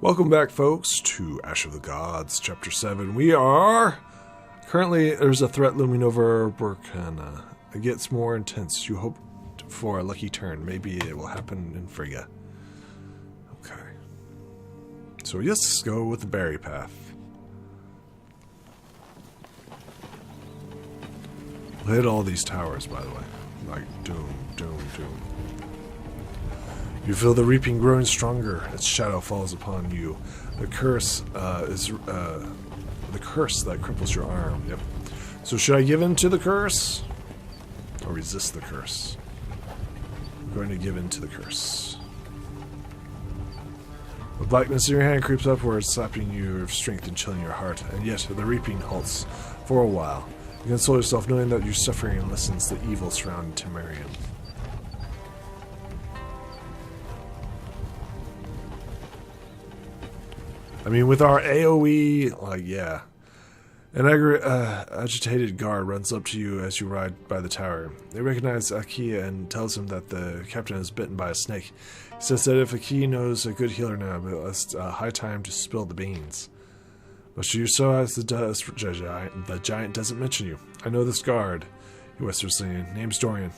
Welcome back, folks, to Ash of the Gods, Chapter 7. We are... Currently, there's a threat looming over Burkana. It gets more intense. You hope for a lucky turn. Maybe it will happen in Frigga. Okay. So let's go with the berry path. We'll hit all these towers, by the way. Like, doom, doom, doom. You feel the reaping growing stronger. Its shadow falls upon you. The curse is the curse that cripples your arm. Yep. So should I give in to the curse? Or resist the curse? I'm going to give in to the curse. The blackness in your hand creeps upwards, sapping your strength and chilling your heart. And yet the reaping halts for a while. You console yourself knowing that your suffering lessens the evil surrounding Temerian. I mean, with our AoE, like, yeah. An agitated guard runs up to you as you ride by the tower. They recognize Aki and tells him that the captain is bitten by a snake. He says that if Aki knows a good healer now, it's high time to spill the beans. But you so as the giant doesn't mention you. I know this guard, he whispers, saying, name's Dorian.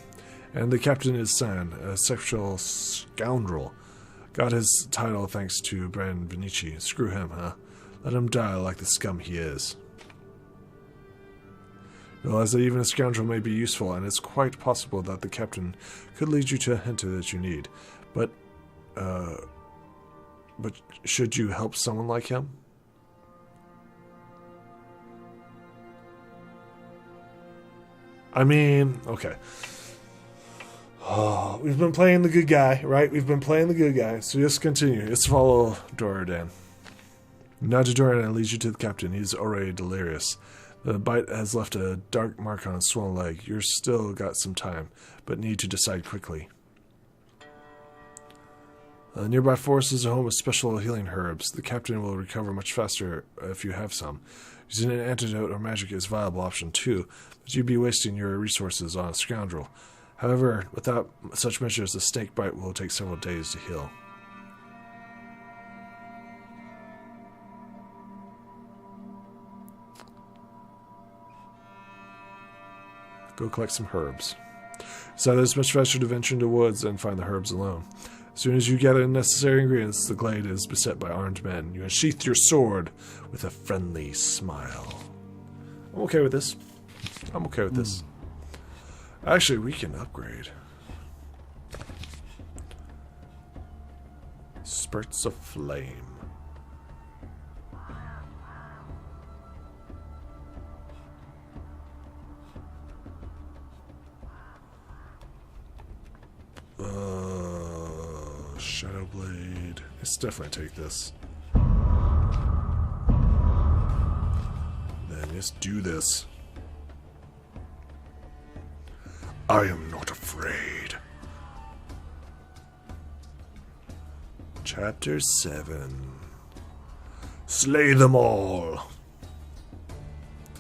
And the captain is San, a sexual scoundrel. Got his title thanks to Bran Vinici. Screw him, huh? Let him die like the scum he is. Realize that even a scoundrel may be useful, and it's quite possible that the captain could lead you to a hint that you need. But should you help someone like him? I mean, okay. Oh, we've been playing the good guy, right? We've been playing the good guy. So just continue. Let's follow Doradan. Now to Doradan leads you to the captain. He's already delirious. The bite has left a dark mark on his swollen leg. You're still got some time, but need to decide quickly. A nearby forest is a home of special healing herbs. The captain will recover much faster if you have some. Using an antidote or magic is a viable option too, but you'd be wasting your resources on a scoundrel. However, without such measures, the snake bite will take several days to heal. Go collect some herbs. So it's much faster to venture into woods and find the herbs alone. As soon as you gather the necessary ingredients, the glade is beset by armed men. You unsheath your sword with a friendly smile. I'm okay with this. I'm okay with this. Actually, we can upgrade. Spurts of flame. Shadow blade. Let's definitely take this. Then let's do this. I am not afraid. Chapter 7. Slay them all.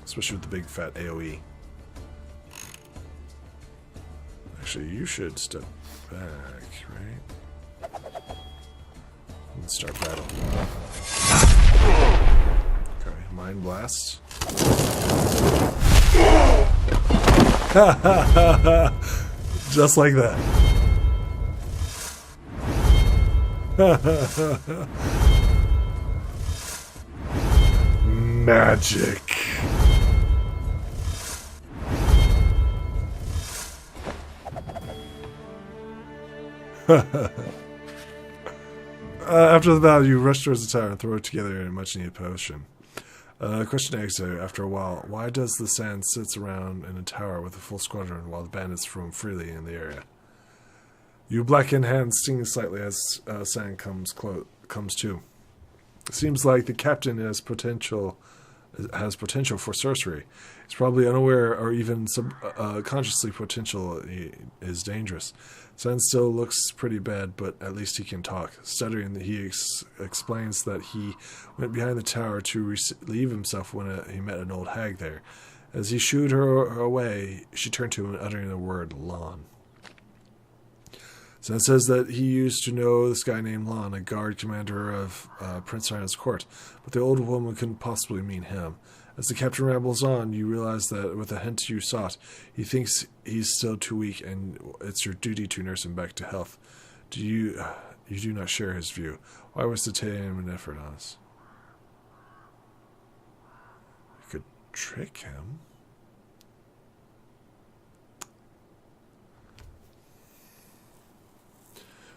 Especially with the big fat AoE. Actually, you should step back, right? And start battle. Okay, Mind Blast. Just like that. Magic. After the battle, you rush towards the tower and throw it together in a much-needed potion. Question asks after a while, why does the sand sits around in a tower with a full squadron while the bandits roam freely in the area? You blackened hands stinging slightly as sand comes to. It seems like the captain has potential for sorcery. He's probably unaware or even consciously potential is dangerous. Sand still looks pretty bad, but at least he can talk. Stuttering, he explains that he went behind the tower to relieve himself when he met an old hag there. As he shooed her away, she turned to him, uttering the word "lawn." So it says that he used to know this guy named Lon, a guard commander of Prince Rhino's court, but the old woman couldn't possibly mean him. As the captain rambles on, you realize that with a hint you sought, he thinks he's still too weak, and it's your duty to nurse him back to health. You do not share his view. Why waste the time and effort on us? You could trick him.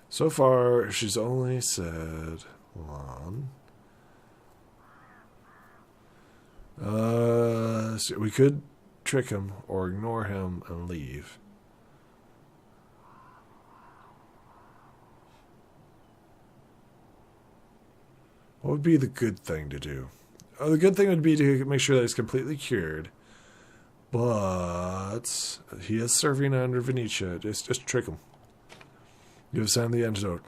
So far, she's only said, hold on. So we could trick him or ignore him and leave. What would be the good thing to do? Oh, the good thing would be to make sure that he's completely cured. But he is serving under Venetia. Just trick him. Give Sam the antidote.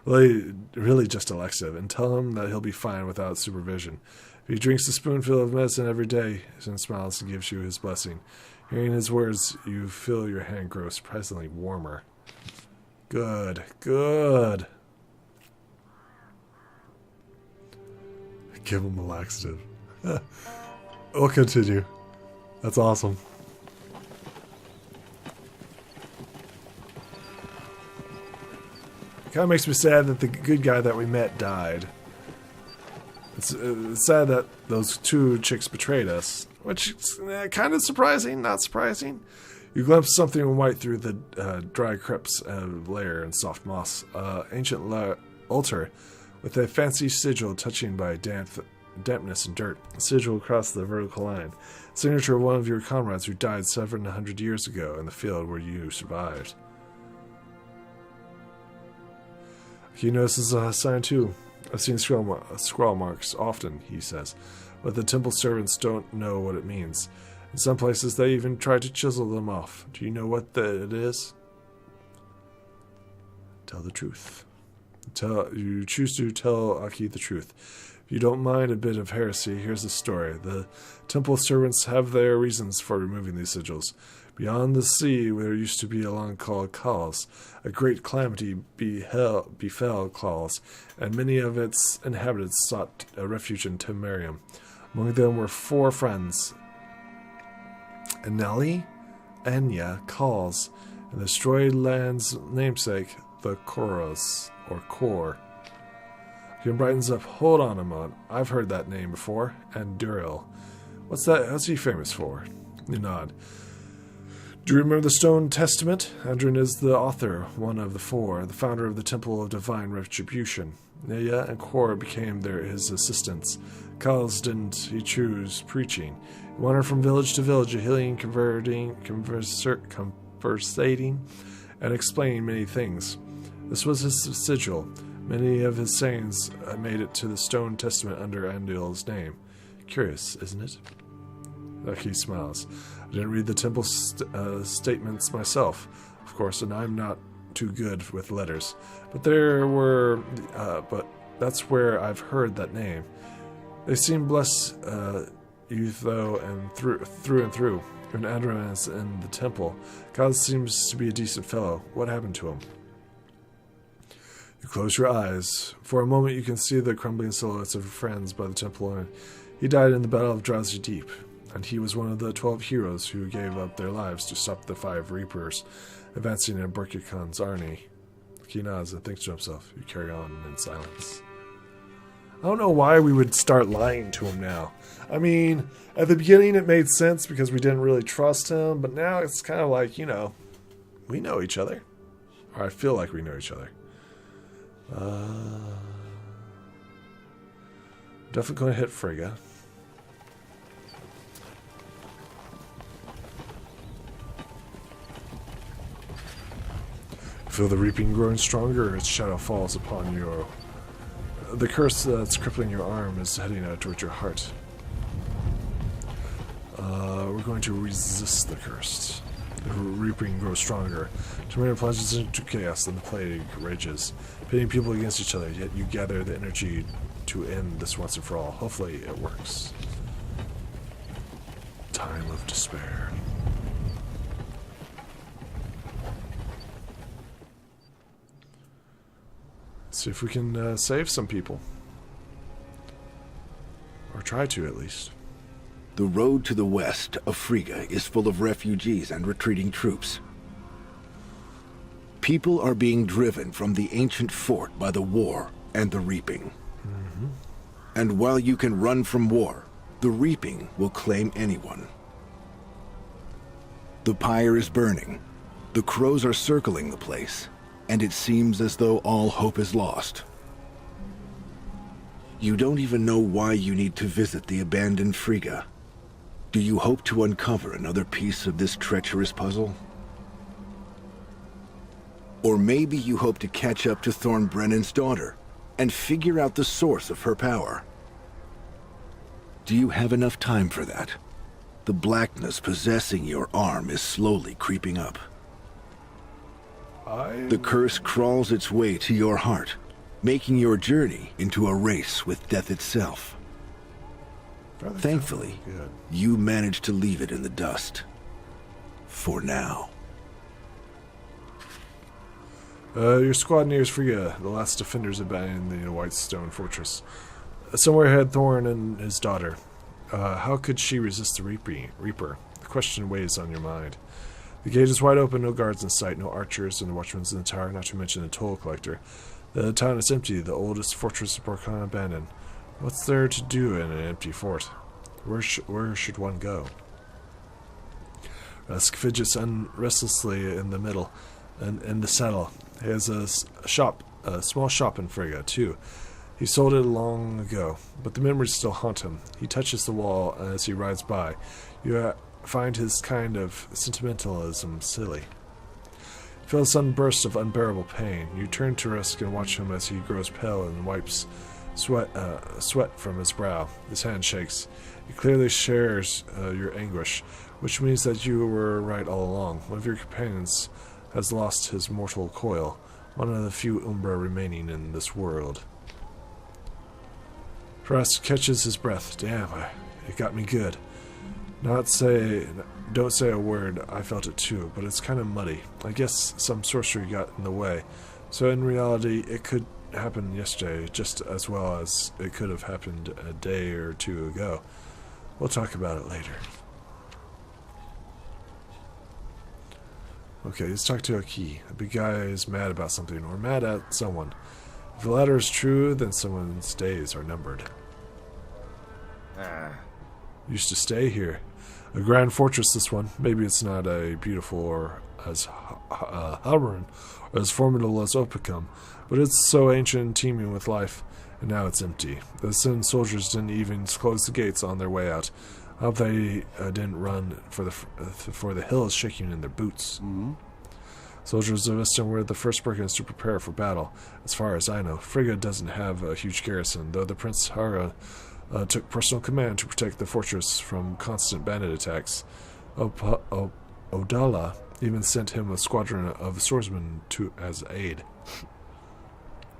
Really just a laxative, and tell him that he'll be fine without supervision. If he drinks a spoonful of medicine every day, Sam smiles and gives you his blessing. Hearing his words, you feel your hand grow surprisingly warmer. Good. Give him a laxative. We'll continue. That's awesome. Kind of makes me sad that the good guy that we met died. It's sad that those two chicks betrayed us, which is kind of surprising, not surprising. You glimpse something white through the dry crypts layer and soft moss. Ancient altar with a fancy sigil touching by dampness and dirt. A sigil across the vertical line. Signature of one of your comrades who died 700 years ago in the field where you survived. He notices a sign too. I've seen scrawl marks often, he says, but the temple servants don't know what it means. In some places they even try to chisel them off. Do you know what it is? Tell the truth. You choose to tell Aki the truth. If you don't mind a bit of heresy, here's the story. The temple servants have their reasons for removing these sigils. Beyond the sea, there used to be a land called Kals. A great calamity befell Kals, and many of its inhabitants sought a refuge in Temerium. Among them were 4 friends: Aneli, Anya, Kals, and the destroyed land's namesake, the Koros, or Kor. Kim brightens up. Hold on a moment. I've heard that name before. And Duril. What's that? What's he famous for? You nod. Do you remember the Stone Testament? Andrin is the author, one of the 4, the founder of the Temple of Divine Retribution. Naya and Kor became his assistants. Kals didn't he choose preaching. He wandered from village to village, healing, conversating, and explaining many things. This was his sigil. Many of his sayings made it to the Stone Testament under Andil's name. Curious, isn't it? He smiles. I didn't read the temple statements myself, of course, and I'm not too good with letters. But but that's where I've heard that name. They seem bless you though, and through and through. When Andron is in the temple, God seems to be a decent fellow. What happened to him? You close your eyes. For a moment, you can see the crumbling silhouettes of your friends by the temple, and he died in the Battle of Drowsy Deep. And he was one of the 12 heroes who gave up their lives to stop the 5 Reapers, advancing in Burkikhan's army. He nods and thinks to himself. You carry on in silence. I don't know why we would start lying to him now. I mean, at the beginning it made sense because we didn't really trust him, but now it's kind of like, we know each other. Or I feel like we know each other. Definitely going to hit Frigga. Feel the reaping growing stronger, its shadow falls upon you. The curse that's crippling your arm is heading out towards your heart. We're going to resist the curse. The reaping grows stronger. Tomorrow plunges into chaos and the plague rages, pitting people against each other, yet you gather the energy to end this once and for all. Hopefully it works. Time of despair. See if we can save some people. Or try to, at least. The road to the west of Frigga is full of refugees and retreating troops. People are being driven from the ancient fort by the war and the reaping. Mm-hmm. And while you can run from war, the reaping will claim anyone. The pyre is burning. The crows are circling the place, and it seems as though all hope is lost. You don't even know why you need to visit the abandoned Frigga. Do you hope to uncover another piece of this treacherous puzzle? Or maybe you hope to catch up to Thornbrennan's daughter and figure out the source of her power. Do you have enough time for that? The blackness possessing your arm is slowly creeping up. The curse crawls its way to your heart, making your journey into a race with death itself. Thankfully, you managed to leave it in the dust. For now. Your squad nears Frigga, the last defenders abandoning the White Stone Fortress. Somewhere ahead, Thorn and his daughter. How could she resist the Reaper? The question weighs on your mind. The gate is wide open, no guards in sight, no archers and watchmen in the tower, not to mention the toll collector. The town is empty, the oldest fortress of Borkon abandoned. What's there to do in an empty fort? Where should one go? Rusk fidgets restlessly in the middle, and in the saddle. He has a small shop in Frigga, too. He sold it long ago, but the memories still haunt him. He touches the wall as he rides by. You find his kind of sentimentalism silly. You feel a sudden burst of unbearable pain. You turn to Rusk and watch him as he grows pale and wipes sweat from his brow. His hand shakes. He clearly shares your anguish, which means that you were right all along. One of your companions has lost his mortal coil, one of the few Umbra remaining in this world. Rusk catches his breath. Damn, it got me good. Don't say a word, I felt it too, but it's kind of muddy. I guess some sorcery got in the way. So in reality, it could happen yesterday, just as well as it could have happened a day or two ago. We'll talk about it later. Okay, let's talk to Aki. The big guy is mad about something, or mad at someone. If the latter is true, then someone's days are numbered. Used to stay here. A grand fortress, this one. Maybe it's not a beautiful or as hovering or as formidable as Opicum, but it's so ancient and teeming with life, and now it's empty. The Sin soldiers didn't even close the gates on their way out. I hope they didn't run for the hills shaking in their boots. Mm-hmm. Soldiers of Istan were the first Burkans to prepare for battle. As far as I know, Frigga doesn't have a huge garrison, though the Prince Hara took personal command to protect the fortress from constant bandit attacks. Odala even sent him a squadron of swordsmen as aid.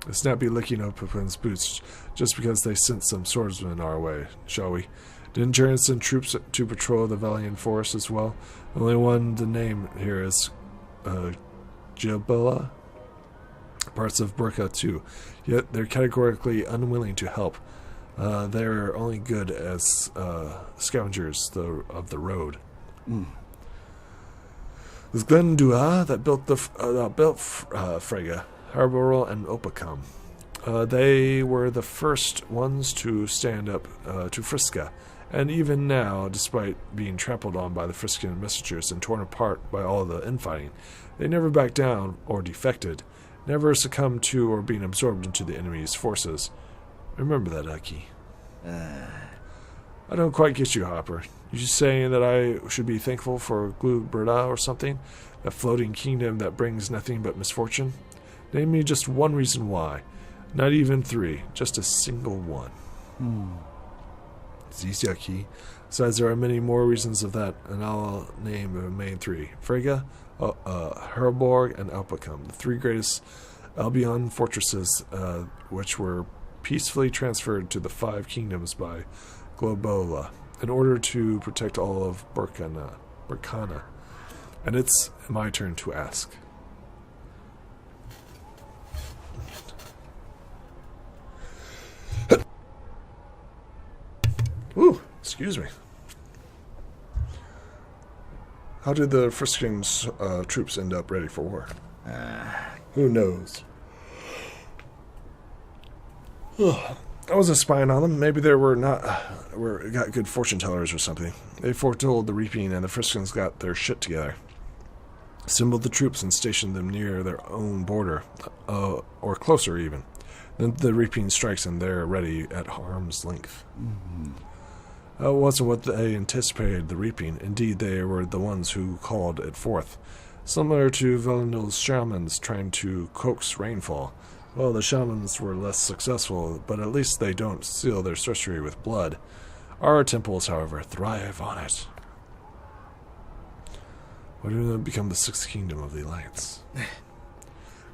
Let's not be licking Opicum's boots just because they sent some swordsmen our way, shall we? Didn't Jaren send troops to patrol the Valiant Forest as well? The only one to name here is Jibilla. Parts of Burka too, yet they're categorically unwilling to help. They're only good as scavengers of the road. Mm. It was Glendua that built Frigga, Harborol, and Opicum. They were the first ones to stand up to Friska, and even now, despite being trampled on by the Friskan messengers and torn apart by all the infighting, they never backed down or defected, never succumbed to or being absorbed into the enemy's forces. Remember that, Aki. I don't quite get you, Hopper. You saying that I should be thankful for Glubberda or something? That floating kingdom that brings nothing but misfortune? Name me just one reason why. Not even three. Just a single one. It's easy, Aki. Besides, there are many more reasons of that, and I'll name the main three. Frigga, Herborg, and Opicum, the three greatest Albion fortresses, which were peacefully transferred to the Five Kingdoms by Globola in order to protect all of Burkana. And it's my turn to ask. Ooh, excuse me. How did the Friskin troops end up ready for war? Who knows? I wasn't spying on them. Maybe they got good fortune tellers or something. They foretold the reaping, and the Friskins got their shit together. Assembled the troops and stationed them near their own border, or closer even. Then the reaping strikes, and they're ready at arm's length. It wasn't what they anticipated, the reaping. Indeed, they were the ones who called it forth. Similar to Valinil's shamans trying to coax rainfall. Well, the shamans were less successful, but at least they don't seal their sorcery with blood. Our temples, however, thrive on it. What do become the sixth kingdom of the Alliance?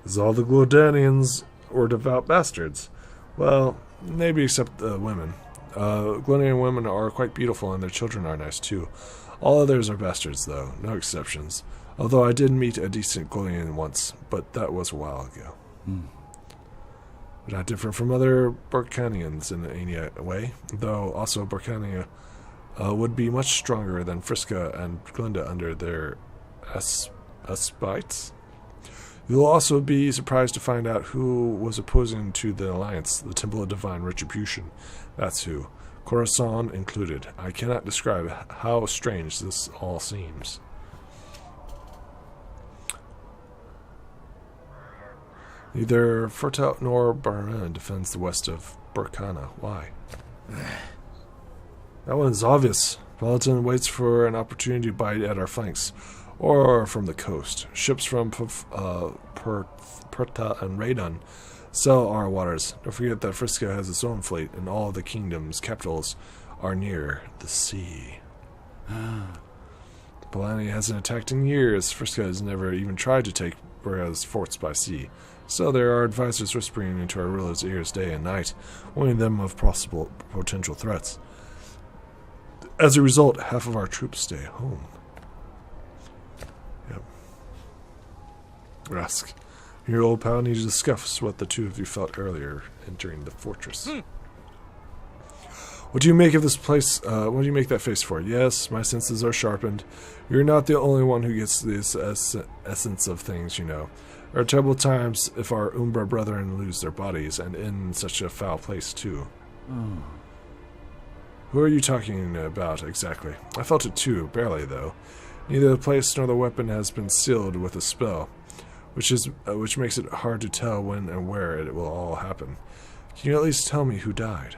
Is all the Glodanians or devout bastards? Well, maybe except the women. Glodanian women are quite beautiful, and their children are nice too. All others are bastards, though, no exceptions. Although I did meet a decent Glodanian once, but that was a while ago. Not different from other Burkanians in any way, though also Burkania would be much stronger than Friska and Glinda under their aspites. You'll also be surprised to find out who was opposing to the Alliance, the Temple of Divine Retribution. That's who. Khorasan included. I cannot describe how strange this all seems. Neither Furta nor Baran defends the west of Burkana. Why? That one's obvious. Paladin waits for an opportunity to bite at our flanks, or from the coast. Ships from Perta and Radon sell our waters. Don't forget that Friska has its own fleet, and all the kingdom's capitals are near the sea. Polani hasn't attacked in years. Friska has never even tried to take Burga's forts by sea. So there are advisors whispering into our rulers' ears day and night, warning them of possible potential threats. As a result, half of our troops stay home. Yep. Rask, your old pal needs to discuss what the two of you felt earlier entering the fortress. What do you make of this place? What do you make that face for? Yes, my senses are sharpened. You're not the only one who gets this essence of things, you know. There are terrible times if our Umbra brethren lose their bodies, and in such a foul place, too. Who are you talking about, exactly? I felt it too, barely, though. Neither the place nor the weapon has been sealed with a spell, which makes it hard to tell when and where it will all happen. Can you at least tell me who died?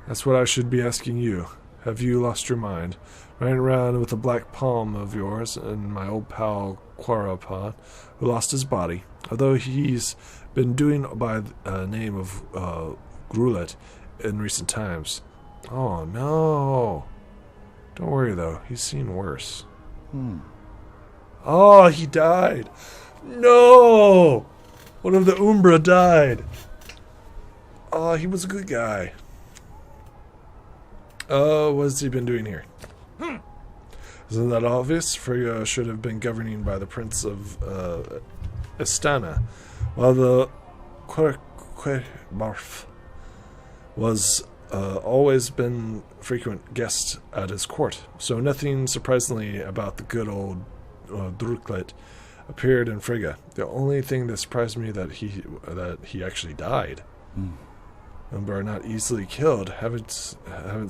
That's what I should be asking you. Have you lost your mind? Running around with a black palm of yours and my old pal Quarapon, who lost his body, although he's been doing by the name of Grulet in recent times. Oh, no. Don't worry, though. He's seen worse. Oh, he died. No! One of the Umbra died. Oh, he was a good guy. What's he been doing here? Isn't that obvious? Frigga should have been governing by the Prince of Estana, while the Querbarf was always been frequent guest at his court. So nothing surprisingly about the good old Druklet appeared in Frigga. The only thing that surprised me that he actually died. Umbra are not easily killed. Haven't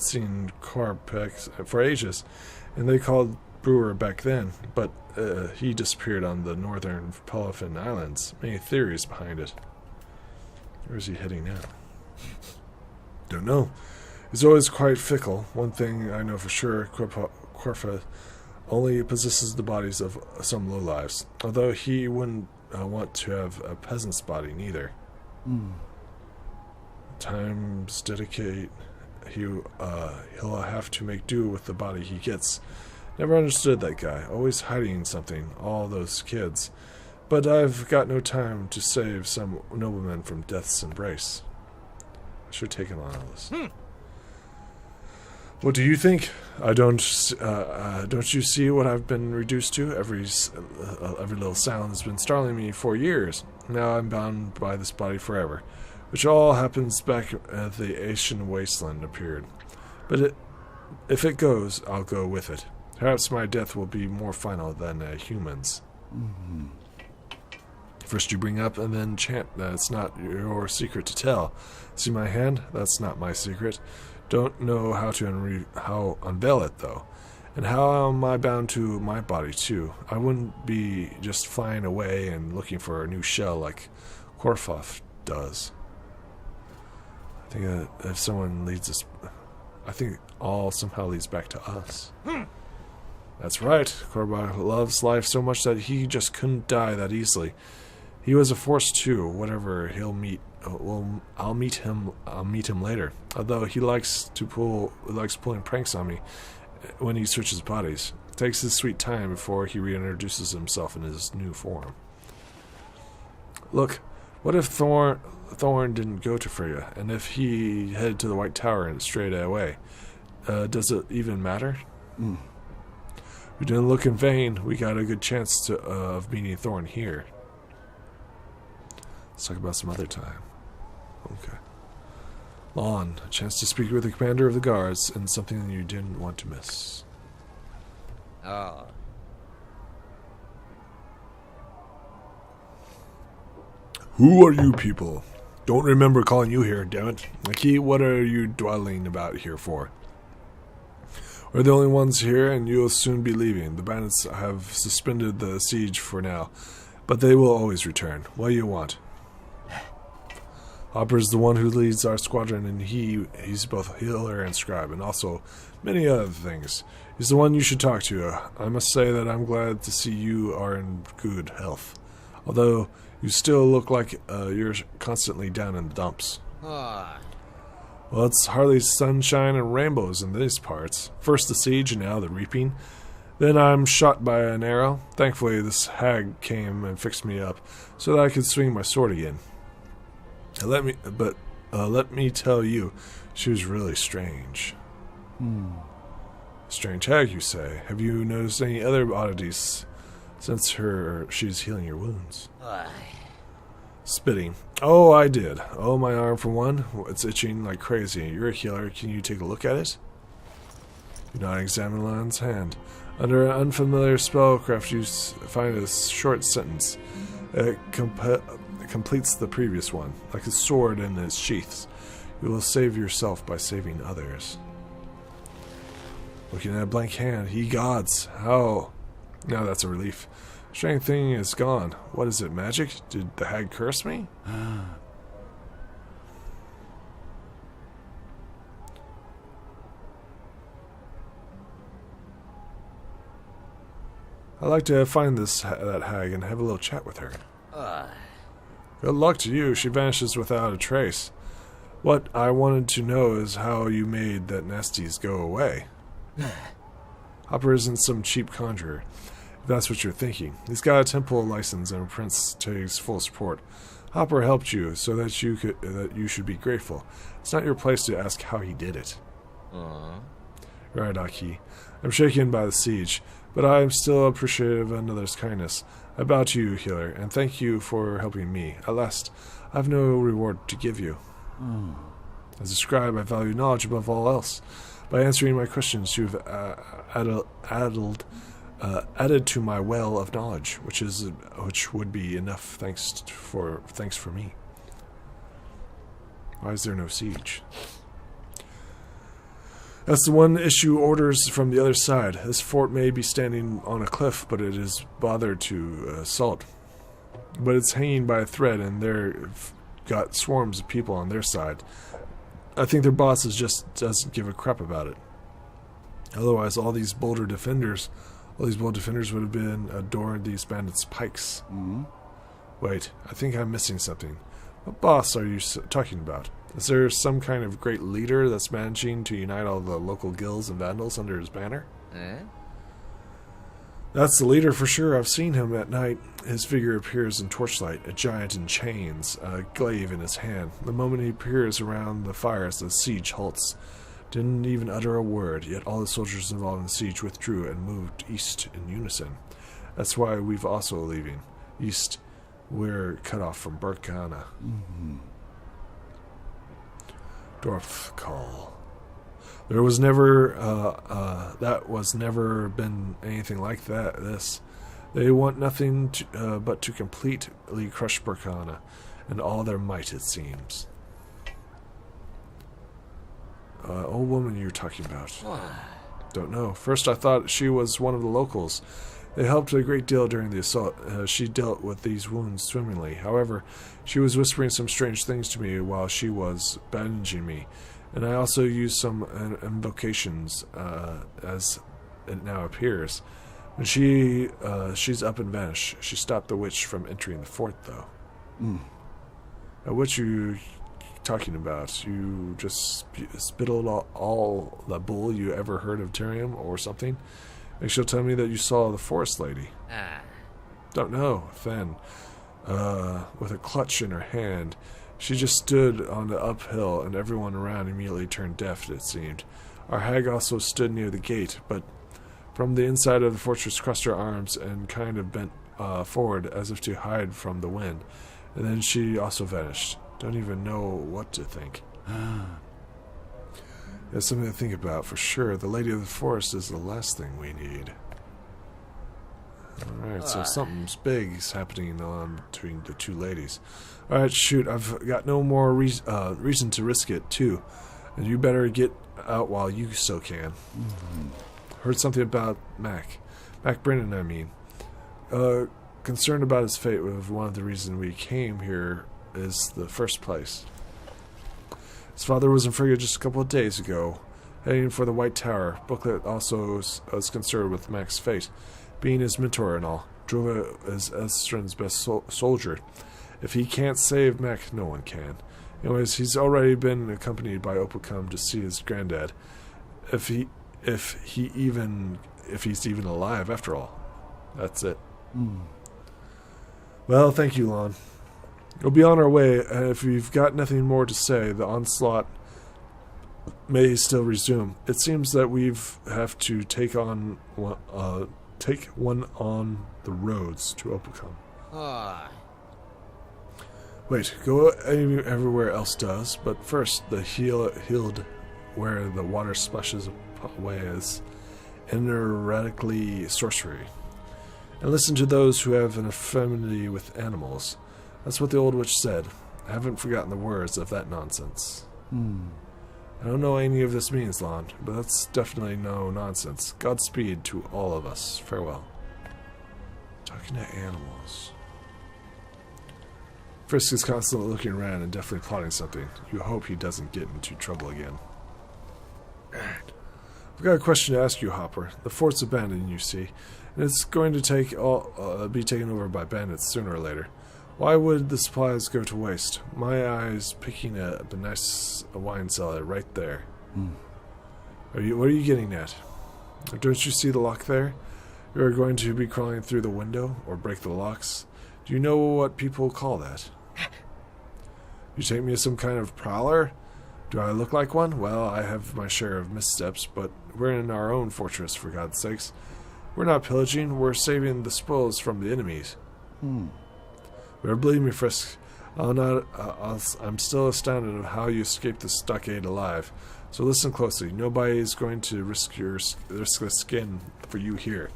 seen Corpex for ages, and they called Brewer back then, but he disappeared on the northern Pelophin Islands. Many theories behind it. Where is he heading now? Don't know. He's always quite fickle. One thing I know for sure, Corfa only possesses the bodies of some lowlives, although he wouldn't want to have a peasant's body neither. Times dedicate, he'll have to make do with the body he gets. Never understood that guy, always hiding something, all those kids. But I've got no time to save some nobleman from death's embrace. I should take him on all this. What do you think? Don't you see what I've been reduced to? Every little sound has been startling me for years. Now I'm bound by this body forever. which all happens back at the Asian wasteland appeared. But if it goes, I'll go with it. Perhaps my death will be more final than a human's. Mm-hmm. First you bring up and then chant that it's not your secret to tell. See my hand? That's not my secret. Don't know how to unveil it, though. And how am I bound to my body, too? I wouldn't be just flying away and looking for a new shell like Korfoff does. I think that if someone leads us... I think all somehow leads back to us. That's right. Korfoff loves life so much that he just couldn't die that easily. He was a force too. Whatever he'll meet, I'll meet him later. Although he likes pulling pranks on me when he switches bodies. It takes his sweet time before he reintroduces himself in his new form. Look, what if Thorn didn't go to Freya, and if he headed to the White Tower and straight away? Does it even matter? We didn't look in vain. We got a good chance of meeting Thorn here. Let's talk about some other time. Okay. Lawn, a chance to speak with the commander of the guards, and something you didn't want to miss. Oh. Who are you people? Don't remember calling you here, damn it. Aki, what are you dwelling about here for? We're the only ones here, and you'll soon be leaving. The bandits have suspended the siege for now, but they will always return. What do you want? Hopper's the one who leads our squadron, and he's both healer and scribe, and also many other things. He's the one you should talk to. I must say that I'm glad to see you are in good health, although you still look like you're constantly down in the dumps. Ah. Well, it's hardly sunshine and rainbows in these parts. First the siege, and now the reaping. Then I'm shot by an arrow. Thankfully, this hag came and fixed me up so that I could swing my sword again. Let me tell you, she was really strange. Strange hag, you say? Have you noticed any other oddities since she's healing your wounds? Spitting. Oh, I did. Oh, my arm for one. It's itching like crazy. You're a healer. Can you take a look at it? Do not examine Lan's hand. Under an unfamiliar spellcraft, you find a short sentence. It completes the previous one, like a sword in its sheaths. You will save yourself by saving others. Looking at a blank hand, ye gods, how? Now that's a relief. Strange thing is gone. What is it, magic? Did the hag curse me? I'd like to find that hag and have a little chat with her. Good luck to you. She vanishes without a trace. What I wanted to know is how you made that nasties go away. Hopper isn't some cheap conjurer, if that's what you're thinking. He's got a temple license and a prince to his full support. Hopper helped you so that you should be grateful. It's not your place to ask how he did it. Right, Aki. I'm shaken by the siege, but I am still appreciative of another's kindness. I bow to you, healer, and thank you for helping me. At last, I have no reward to give you. As a scribe, I value knowledge above all else. By answering my questions, you have added to my well of knowledge, which would be enough thanks for me. Why is there no siege? That's the one issue orders from the other side. This fort may be standing on a cliff, but it is bothered to assault. But it's hanging by a thread, and they've got swarms of people on their side. I think their boss just doesn't give a crap about it. Otherwise, all these bold defenders would have been adored these bandits' pikes. Wait, I think I'm missing something. What boss are you talking about? Is there some kind of great leader that's managing to unite all the local guilds and vandals under his banner? That's the leader for sure. I've seen him at night. His figure appears in torchlight, a giant in chains, a glaive in his hand. The moment he appears around the fires, the siege halts. Didn't even utter a word, yet all the soldiers involved in the siege withdrew and moved east in unison. That's why we've also leaving. East, we're cut off from Burkana. Dwarf call. There was never, that was never been anything like that. They want nothing but to completely crush Burkana, and all their might, it seems. Old woman you're talking about. Don't know. First I thought she was one of the locals. They helped a great deal during the assault. She dealt with these wounds swimmingly. However, she was whispering some strange things to me while she was bandaging me. And I also used some invocations, as it now appears. When she's up and vanished. She stopped the witch from entering the fort, though. What you talking about? You just spittled all the bull you ever heard of Tyrium or something? And she'll tell me that you saw the forest lady. Don't know. Then, with a clutch in her hand, she just stood on the uphill, and everyone around immediately turned deaf, it seemed. Our hag also stood near the gate, but from the inside of the fortress crossed her arms and kind of bent forward as if to hide from the wind. And then she also vanished. Don't even know what to think. That's something to think about for sure. The Lady of the Forest is the last thing we need. Alright, so something's big is happening on between the two ladies. Alright, shoot, I've got no more reason to risk it, too. And you better get out while you still can. Heard something about Mac. Mac Brennan, I mean. Concerned about his fate was one of the reasons we came here is the first place. His father was in Frigga just a couple of days ago, heading for the White Tower. Booklet also was concerned with Mac's fate, being his mentor and all. Drova is Estrin's best soldier. If he can't save Mac, no one can. Anyways, he's already been accompanied by Opacum to see his granddad. If he's even alive after all. That's it. Well, thank you, Lon. We'll be on our way, and if we've got nothing more to say, the onslaught may still resume. It seems that have to take one on the roads to Opacum. Wait, go everywhere else does, but first the healed where the water splashes away is ineradically sorcery. And listen to those who have an affinity with animals. That's what the old witch said. I haven't forgotten the words of that nonsense. I don't know what any of this means, Lon, but that's definitely no nonsense. Godspeed to all of us. Farewell. Talking to animals. Frisk is constantly looking around and definitely plotting something. You hope he doesn't get into trouble again. I've got a question to ask you, Hopper. The fort's abandoned, you see, and it's going to be taken over by bandits sooner or later. Why would the supplies go to waste? My eye's picking up a nice wine cellar right there. What are you getting at? Don't you see the lock there? You're going to be crawling through the window, or break the locks. Do you know what people call that? You take me as some kind of prowler? Do I look like one? Well, I have my share of missteps, but we're in our own fortress, for God's sakes. We're not pillaging, we're saving the spoils from the enemies. But believe me, Frisk, I'm still astounded at how you escaped the stockade alive. So listen closely. Nobody is going to risk the skin for you here.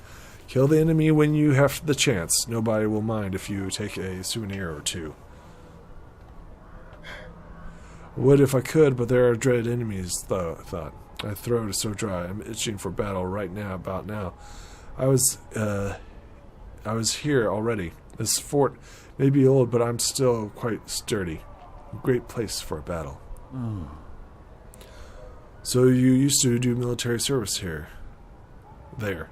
Kill the enemy when you have the chance. Nobody will mind if you take a souvenir or two. Would if I could, but there are dreaded enemies, though, I thought. My throat is so dry. I'm itching for battle right now, about now. I was here already. This fort may be old, but I'm still quite sturdy. A great place for a battle. So you used to do military service here. There.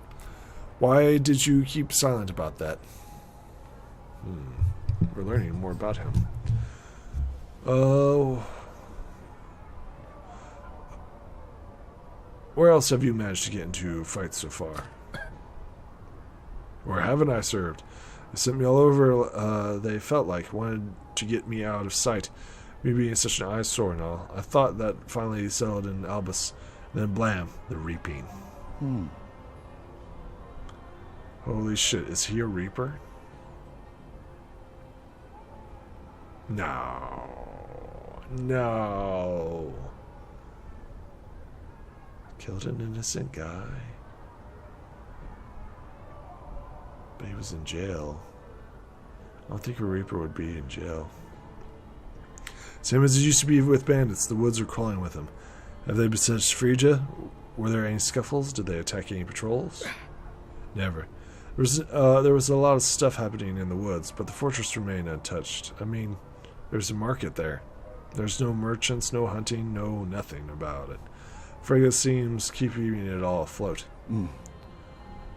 Why did you keep silent about that? We're learning more about him. Oh. Where else have you managed to get into fights so far? Where haven't I served? They sent me all over, they felt like, wanted to get me out of sight. Me being such an eyesore and all. I thought that finally settled in Albus. Then blam, the reaping. Holy shit, is he a reaper? No. Killed an innocent guy. But he was in jail. I don't think a Reaper would be in jail. Same as it used to be with bandits. The woods are crawling with them. Have they besieged Frisia? Were there any scuffles? Did they attack any patrols? Never. There was a lot of stuff happening in the woods, but the fortress remained untouched. I mean, there's a market there. There's no merchants, no hunting, no nothing about it. Frigga seems keeping it all afloat.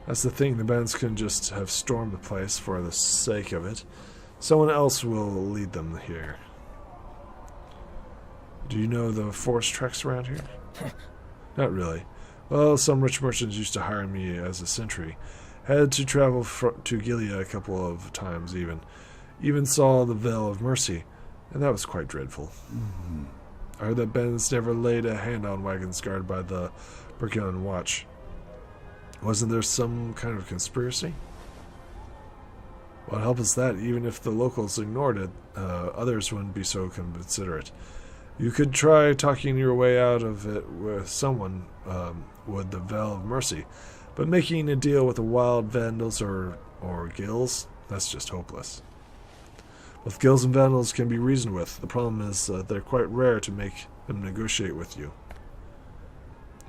That's the thing, the bandits couldn't just have stormed the place for the sake of it. Someone else will lead them here. Do you know the forest tracks around here? Not really. Well, some rich merchants used to hire me as a sentry. Had to travel to Gilead a couple of times even. Even saw the Veil of Mercy, and that was quite dreadful. I heard that bandits never laid a hand on wagons guarded by the Burgundian Watch. Wasn't there some kind of conspiracy? What help is that? Even if the locals ignored it, others wouldn't be so considerate. You could try talking your way out of it with someone with the Veil of Mercy, but making a deal with the wild vandals or guilds, that's just hopeless. Both guilds and vandals can be reasoned with. The problem is they're quite rare to make them negotiate with you.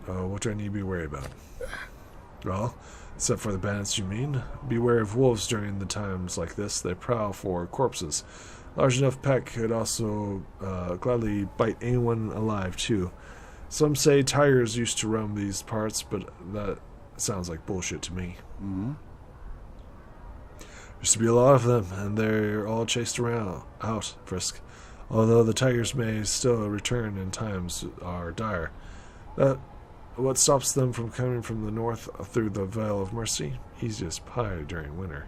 What do I need to be worried about? Well, except for the bandits, you mean? Beware of wolves during the times like this. They prowl for corpses. Large enough pack could also gladly bite anyone alive, too. Some say tigers used to roam these parts, but that sounds like bullshit to me. Used to be a lot of them, and they're all chased out, Frisk. Although the tigers may still return in times are dire. What stops them from coming from the north through the Veil of Mercy? Easiest pie during winter.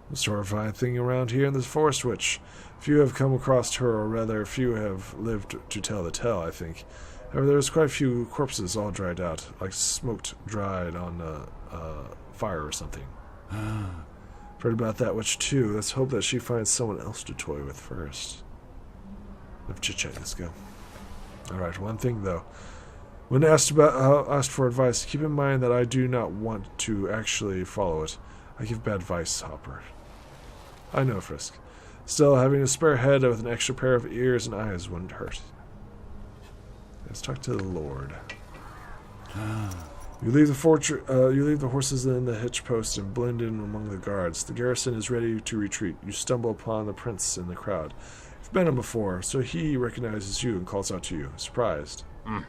Most horrifying thing around here in this forest witch. Few have come across her, or rather, few have lived to tell the tale, I think. However, there's quite a few corpses all dried out, like smoked dried on a fire or something. Heard about that witch too. Let's hope that she finds someone else to toy with first. Enough chit-chat, let's go. Alright, one thing though. When asked for advice, keep in mind that I do not want to actually follow it. I give bad advice, Hopper. I know, Frisk. Still, having a spare head with an extra pair of ears and eyes wouldn't hurt. Let's talk to the Lord. You leave the horses in the hitch post and blend in among the guards. The garrison is ready to retreat. You stumble upon the prince in the crowd. You've met him before, so he recognizes you and calls out to you, surprised. Well,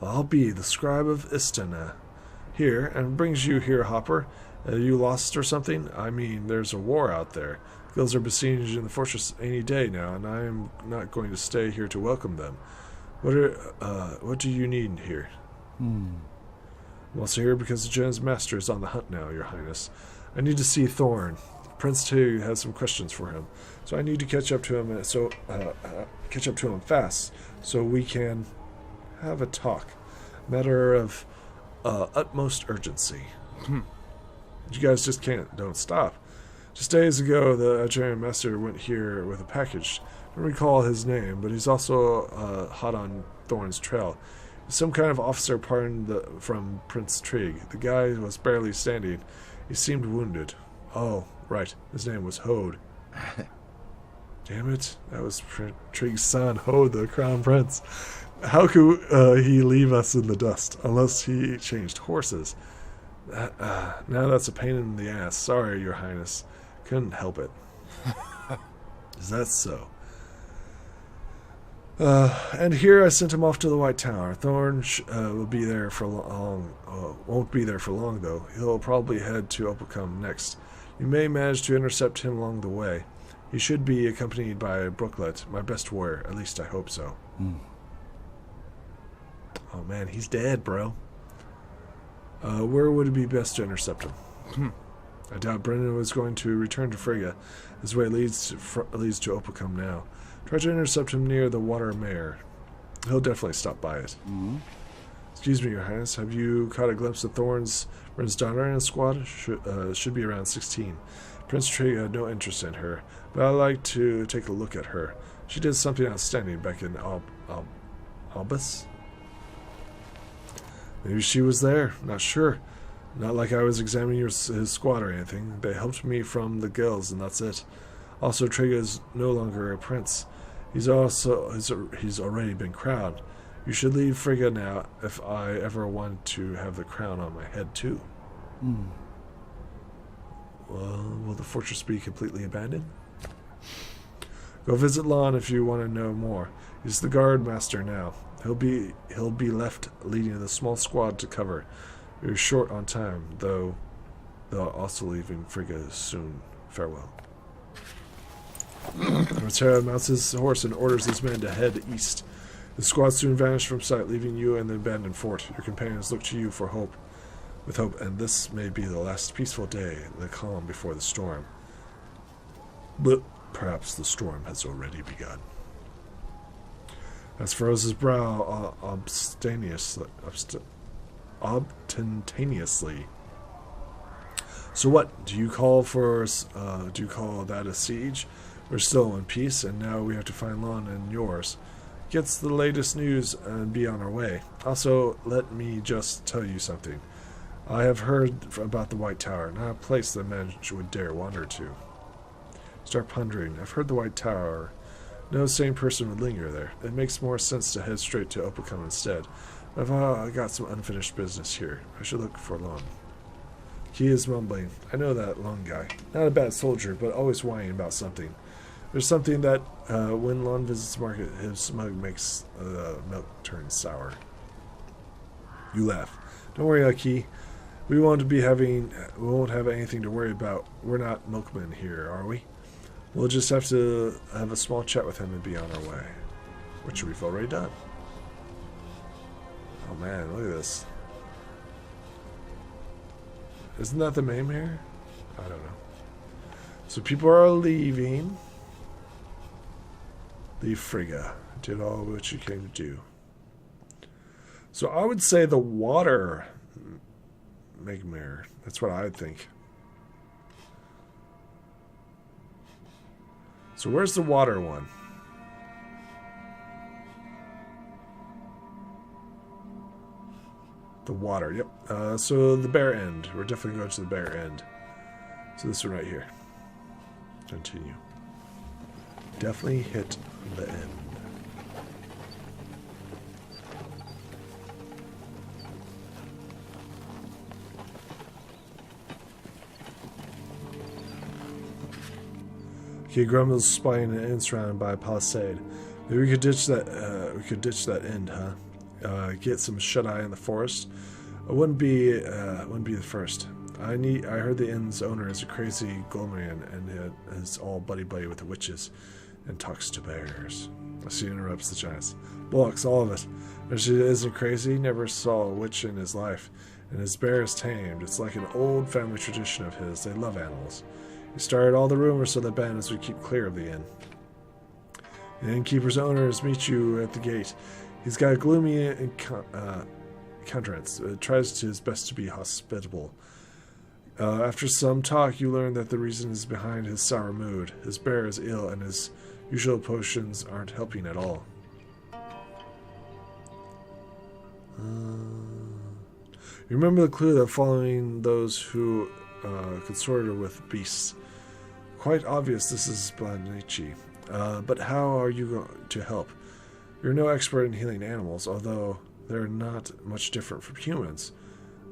I'll be the scribe of Istana here, and brings you here, Hopper. You lost or something? I mean, there's a war out there. Guilds are besieging the fortress any day now, and I am not going to stay here to welcome them. What do you need here? I'm also here because the Jen's master is on the hunt now, Your Highness. I need to see Thorn. Prince Tig has some questions for him, so I need to catch up to him fast, so we can have a talk. Matter of utmost urgency. You guys just don't stop. Just days ago, the Algerian master went here with a package. I don't recall his name, but he's also hot on Thorn's trail. He's some kind of officer pardoned from Prince Trig. The guy was barely standing. He seemed wounded. Oh, right. His name was Hode. Damn it. That was Trig's son, Hode, the crown prince. How could he leave us in the dust, unless he changed horses? Now that's a pain in the ass. Sorry, Your Highness. Couldn't help it. Is that so? And here I sent him off to the White Tower. Thorn will be there for long. Won't be there for long, though. He'll probably head to Opacum next. You may manage to intercept him along the way. He should be accompanied by Brooklet, my best warrior. At least I hope so. Oh man, he's dead, bro. Where would it be best to intercept him? I doubt Brennan was going to return to Frigga. His way leads to Opacum now. Try to intercept him near the Water Mare. He'll definitely stop by it. Excuse me, Your Highness. Have you caught a glimpse of Thorn's daughter in his squad? Should be around 16. Prince Trig had no interest in her, but I'd like to take a look at her. She did something outstanding back in Albus. Maybe she was there. Not sure. Not like I was examining his squad or anything. They helped me from the gills, and that's it. Also, Trigga is no longer a prince. He's already been crowned. You should leave Frigga now if I ever want to have the crown on my head, too. Well, will the fortress be completely abandoned? Go visit Lon if you want to know more. He's the guard master now. He'll be left leading the small squad to cover. You're short on time, though they're also leaving Frigga soon. Farewell. Rotera mounts his horse and orders his men to head east. The squad soon vanished from sight, leaving you and the abandoned fort. Your companions look to you for hope. With hope, and this may be the last peaceful day, the calm before the storm. But perhaps the storm has already begun. As furrows brow obstinately. So what? Do you call that a siege? We're still in peace, and now we have to find Lon and yours. Get the latest news and be on our way. Also, let me just tell you something. I have heard about the White Tower, not a place that man would dare wander to. Start pondering. I've heard the White Tower. No sane person would linger there. It makes more sense to head straight to Opacum instead. But I got some unfinished business here. I should look for Lon. He is mumbling. I know that Lon guy. Not a bad soldier, but always whining about something. There's something that when Lon visits the market, his smug makes milk turn sour. You laugh. Don't worry, Aki. We won't have anything to worry about. We're not milkmen here, are we? We'll just have to have a small chat with him and be on our way. Which we've already done. Oh man, look at this. Isn't that the name here? I don't know. So people are leaving. Leave Frigga. Did all what you came to do. So I would say the water Megmare. That's what I would think. So where's the water one? The water, yep. So the bare end. We're definitely going to the bare end. So this one right here. Continue. Definitely hit the end. Okay, Grummel's spying an inn surrounded by a palisade. Maybe we could ditch that. We could ditch that end, huh? Get some shut eye in the forest. It wouldn't be the first. I heard the inn's owner is a crazy Golmarian and is all buddy with the witches and talks to bears. She interrupts the giants. Bullocks, all of it. But she isn't crazy. Never saw a witch in his life, and his bear is tamed. It's like an old family tradition of his. They love animals. He started all the rumors so that bandits would keep clear of the inn. The innkeeper's owners meet you at the gate. He's got a gloomy countenance. Tries his best to be hospitable. After some talk, you learn that the reason is behind his sour mood. His bear is ill, and his usual potions aren't helping at all. You remember the clue that following those who consorted with beasts. Quite obvious this is Blanichi. But how are you going to help? You're no expert in healing animals, although they're not much different from humans.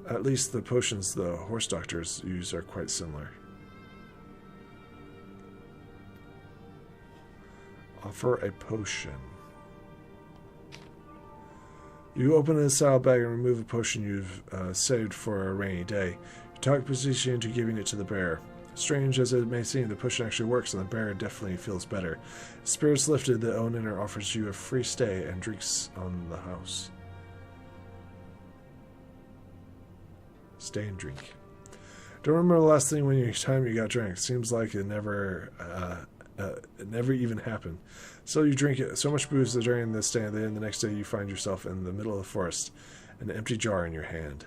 At least the potions the horse doctors use are quite similar. Offer a potion. You open a saddlebag and remove a potion you've saved for a rainy day. You talk Position into giving it to the bear. Strange as it may seem, the potion actually works and the bear definitely feels better. Spirits lifted, the owner offers you a free stay and drinks on the house. Stay and drink. Don't remember the last time you got drank. Seems like it never even happened. So you drink it, so much booze that during the stay, and then the next day you find yourself in the middle of the forest, an empty jar in your hand.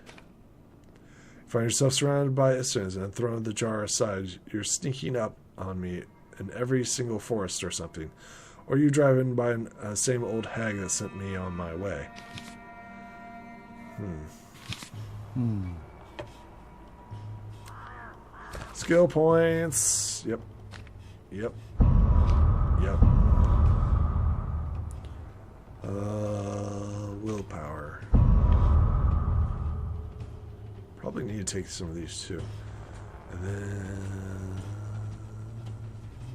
You find yourself surrounded by Istons and throwing the jar aside. You're sneaking up on me in every single forest or something. Or you driving by the same old hag that sent me on my way. Skill points. Yep. Yep. Yep. Willpower. Probably need to take some of these too. And then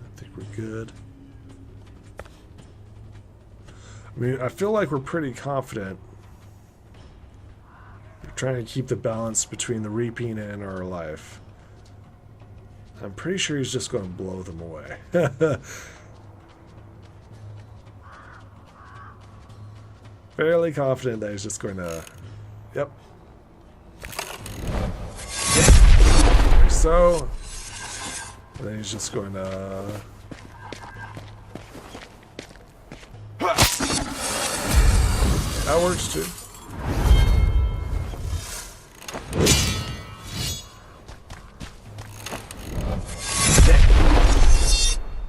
I think we're good. I mean, I feel like we're pretty confident. We're trying to keep the balance between the reaping and our life. I'm pretty sure he's just going to blow them away. Fairly confident that he's just going to... Yep. Like so. And then he's just going to... That works too.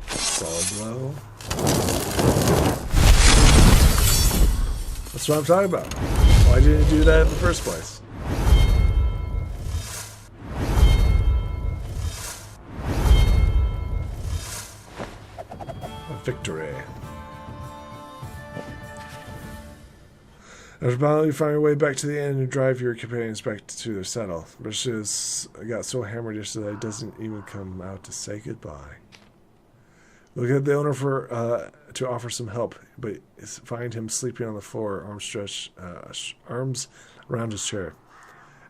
Solid blow. That's what I'm talking about. Why didn't you do that in the first place? A victory. After battling, you find your way back to the inn and drive your companions back to their saddle. British got so hammered yesterday he doesn't even come out to say goodbye. Look at the owner for to offer some help, but find him sleeping on the floor, arms around his chair.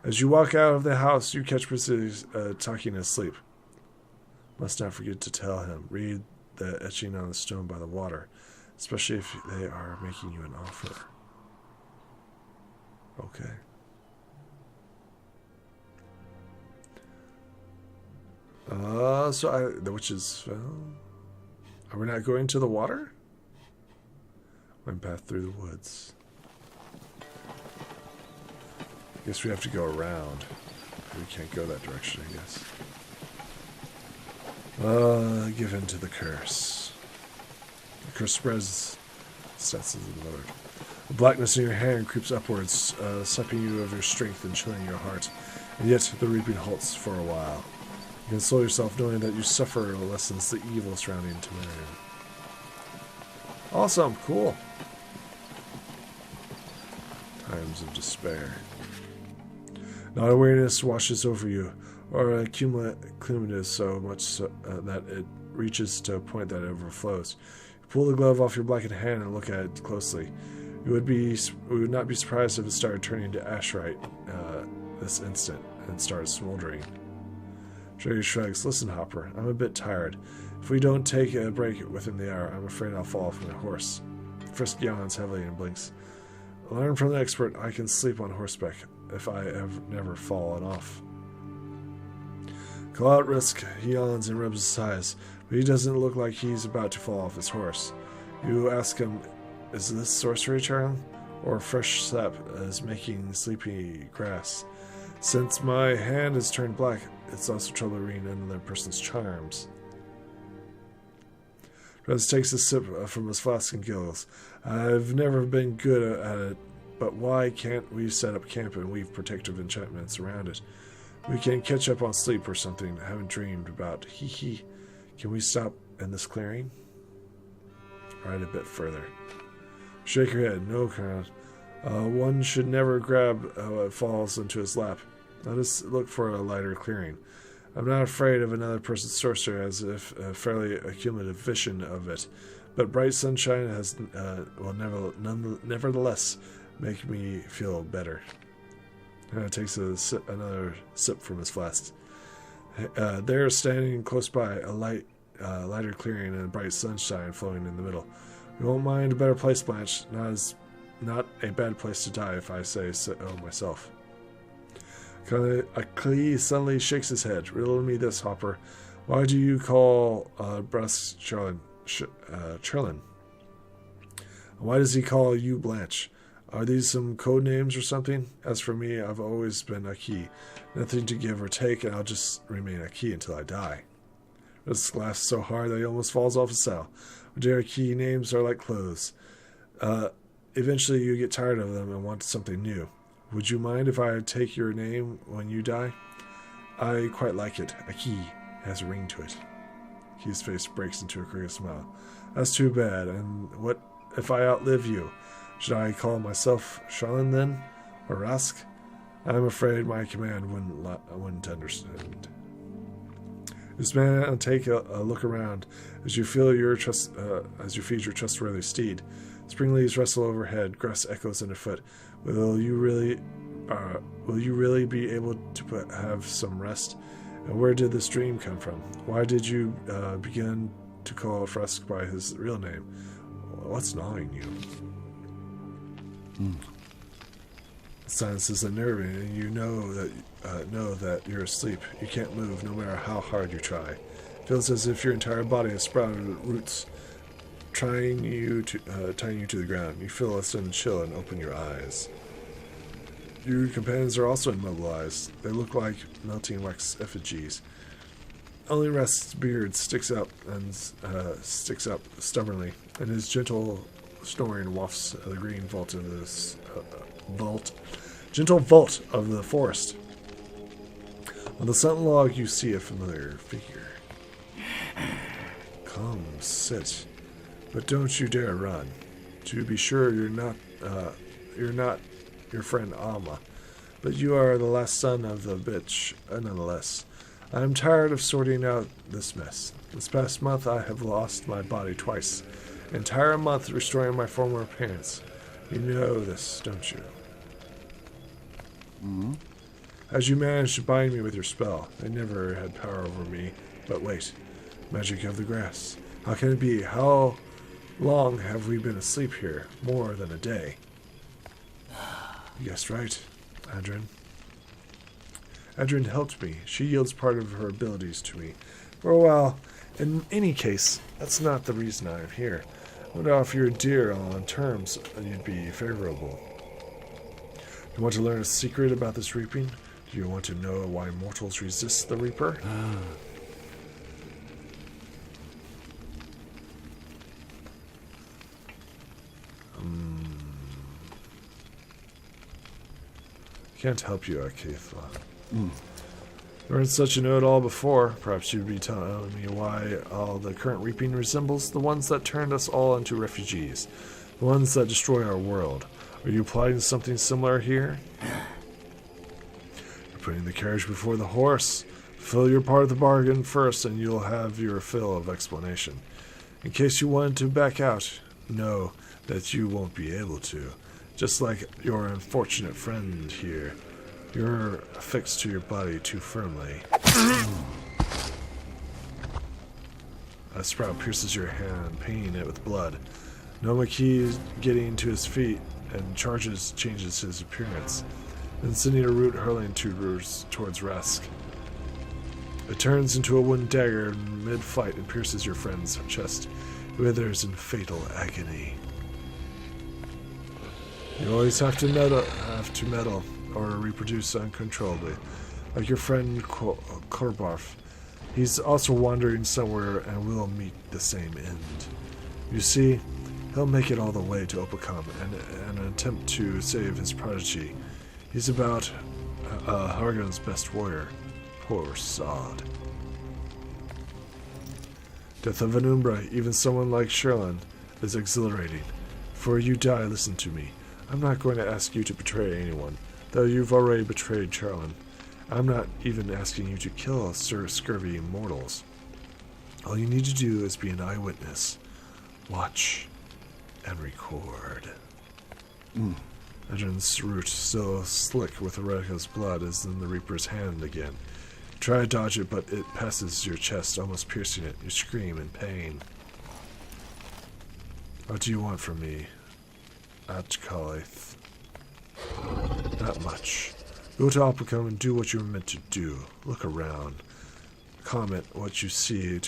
As you walk out of the house, you catch British talking in his sleep. Must not forget to tell him. Read the etching on the stone by the water, especially if they are making you an offer. Okay. The witches fell. Are we not going to the water? Went path through the woods. Guess we have to go around. We can't go that direction, I guess. Give in to the curse. The curse spreads. Stats is delivered. The blackness in your hand creeps upwards, sapping you of your strength and chilling your heart. And yet the reaping halts for a while. You console yourself knowing that you suffer lessens the evil surrounding Temerian. Awesome, cool. Times of despair. Not awareness washes over you, or cumulative so much so, that it reaches to a point that it overflows. You pull the glove off your blackened hand and look at it closely. We would not be surprised if it started turning to ashrite this instant and started smoldering. Drake shrugs. Listen, Hopper, I'm a bit tired. If we don't take a break within the hour, I'm afraid I'll fall off my horse. Frisk yawns heavily and blinks. Learn from the expert I can sleep on horseback if I have never fallen off. Call out Risk. He yawns and rubs his eyes, but he doesn't look like he's about to fall off his horse. You ask him, is this sorcery charm? Or fresh sap as making sleepy grass? Since my hand has turned black, it's also trouble reading another person's charms. Rez takes a sip from his flask and gills. I've never been good at it, but why can't we set up camp and weave protective enchantments around it? We can catch up on sleep or something I haven't dreamed about. Hee hee. Can we stop in this clearing? Ride a bit further. Shake your head. No, Colonel. One should never grab what falls into his lap. Let us look for a lighter clearing. I'm not afraid of another person's sorcery as if a fairly accumulative vision of it, but bright sunshine will nevertheless make me feel better. Takes another sip from his flask. There, standing close by, a lighter clearing and a bright sunshine flowing in the middle. We won't mind a better place, Blanche. Not a bad place to die, if I say so myself. Klee suddenly shakes his head. Riddle me this, Hopper. Why do you call Brusk Cherlin? Why does he call you Blanche? Are these some code names or something? As for me, I've always been a key. Nothing to give or take, and I'll just remain a key until I die. Risk laughs so hard that he almost falls off his saddle. Dear key names are like clothes. Eventually you get tired of them and want something new. Would you mind if I take your name when you die? I quite like it. Aki has a ring to it. Aki's face breaks into a crooked smile. That's too bad. And what if I outlive you? Should I call myself Shalin then? Or Rask? I'm afraid my command wouldn't understand. This man take a look around as you feed your trustworthy steed. Spring leaves rustle overhead, grass echoes underfoot. Will you really be able to have some rest? And where did this dream come from? Why did you begin to call Fresk by his real name? What's gnawing you? Silence is unnerving, and you know that you're asleep. You can't move, no matter how hard you try. It feels as if your entire body has sprouted roots, tying you to the ground. You feel a sudden chill and open your eyes. Your companions are also immobilized. They look like melting wax effigies. Only Rest's beard sticks up stubbornly, and his gentle snoring wafts the green vault of this gentle vault of the forest. On the sunken log, you see a familiar figure. Come, sit, but don't you dare run. To be sure, you're not your friend Alma, but you are the last son of the bitch, nonetheless. I am tired of sorting out this mess. This past month I have lost my body twice. An entire month restoring my former appearance. You know this, don't you? Mm-hmm. As you managed to bind me with your spell, they never had power over me. But wait, magic of the grass. How can it be? How long have we been asleep here? More than a day. You guessed right, Adrin. Adrin helped me. She yields part of her abilities to me. For a while, in any case, that's not the reason I am here. I would offer you a deal on terms and you'd be favorable. You want to learn a secret about this reaping? Do you want to know why mortals resist the Reaper? Can't help you, Akethla. Learned such a know-it-all before. Perhaps you'd be telling me why all the current reaping resembles the ones that turned us all into refugees. The ones that destroy our world. Are you plotting something similar here? You're putting the carriage before the horse. Fill your part of the bargain first and you'll have your fill of explanation. In case you wanted to back out, know that you won't be able to. Just like your unfortunate friend here. You're affixed to your body too firmly. A sprout pierces your hand, painting it with blood. Nomaki is getting to his feet and changes his appearance, then sending a root hurling towards Rask. It turns into a wooden dagger in mid-flight and pierces your friend's chest. He withers in fatal agony. You always have to meddle or reproduce uncontrollably, like your friend Korbarf. He's also wandering somewhere and will meet the same end. You see, he'll make it all the way to Opacom and attempt to save his prodigy. He's about Hargon's best warrior. Poor sod. Death of an Umbra, even someone like Sherlin, is exhilarating. Before you die, listen to me. I'm not going to ask you to betray anyone, though you've already betrayed Charlin. I'm not even asking you to kill scurvy mortals. All you need to do is be an eyewitness. Watch and record. Adrin's root, still slick with Eretica's blood, is in the Reaper's hand again. You try to dodge it, but it passes your chest, almost piercing it. You scream in pain. What do you want from me? Atkalith. Not much. Go to Opacom and do what you're meant to do. Look around. Commit to what you see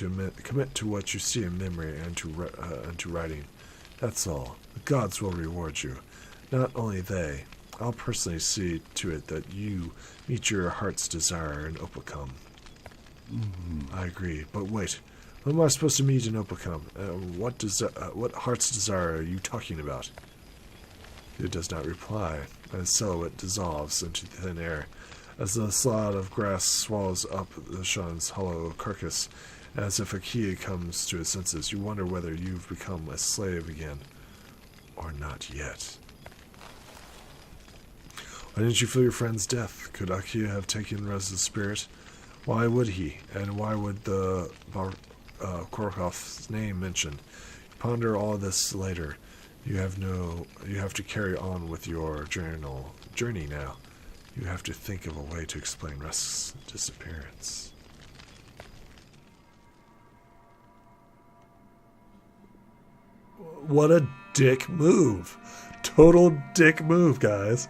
in memory and to writing. That's all. The gods will reward you. Not only they. I'll personally see to it that you meet your heart's desire in Opacom. I agree, but wait. When am I supposed to meet in Opacom? What heart's desire are you talking about? It does not reply, and his silhouette dissolves into thin air. As the slot of grass swallows up the Sean's hollow carcass, as if a key comes to his senses, you wonder whether you've become a slave again, or not yet. Why didn't you feel your friend's death? Could Akia have taken Rez's spirit? Why would he? And why would the Korokov's name mentioned? Ponder all this later. You have to carry on with your journey now. You have to think of a way to explain Rez's disappearance. What a dick move. Total dick move, guys.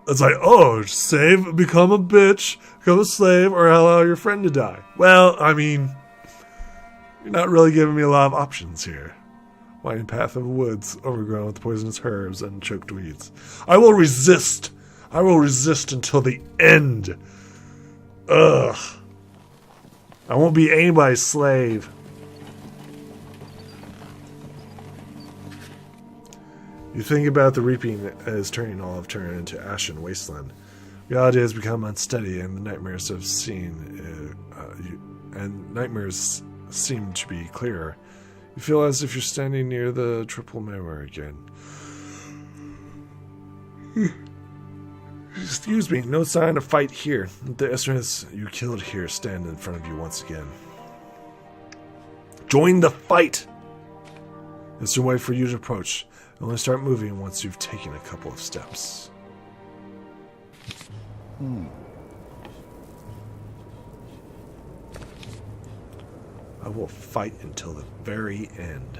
It's like, oh, save, become a bitch, become a slave, or allow your friend to die. Well, I mean, you're not really giving me a lot of options here. Winding path of woods overgrown with poisonous herbs and choked weeds. I will resist. I will resist until the end. Ugh. I won't be anybody's slave. You think about the reaping as turning all of Turin into ashen wasteland. Reality has become unsteady, and the nightmares have nightmares seem to be clearer. You feel as if you're standing near the triple mirror again. Excuse me, no sign of fight here. The Esrins you killed here stand in front of you once again. Join the fight! It's a way for you to approach. Only start moving once you've taken a couple of steps. I will fight until the very end.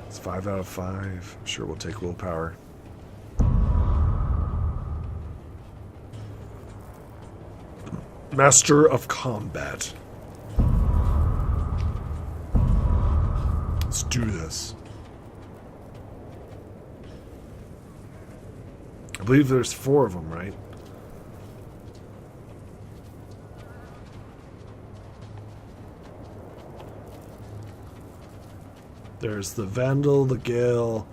It's 5 out of 5. I'm sure we'll take willpower. Master of Combat. Let's do this. I believe there's 4 of them, right? There's the Vandal, the Gale,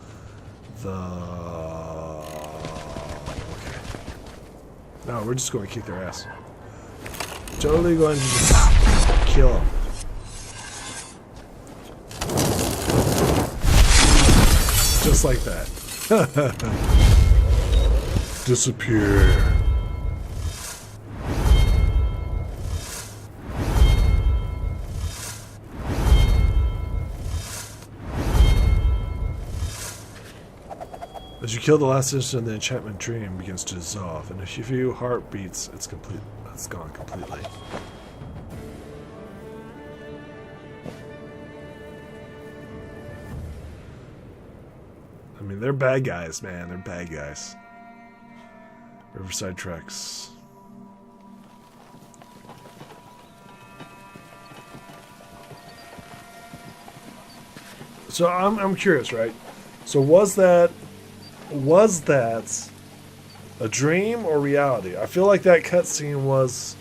the... Okay. No, we're just going to kick their ass. Totally going to just kill them. Just like that. Disappear. As you kill the last instant, the enchantment dream begins to dissolve, and if you feel heartbeats, it's complete. It's gone completely. I mean, they're bad guys, man. They're bad guys. Riverside Treks. So I'm curious, right? So was that a dream or reality? I feel like that cutscene was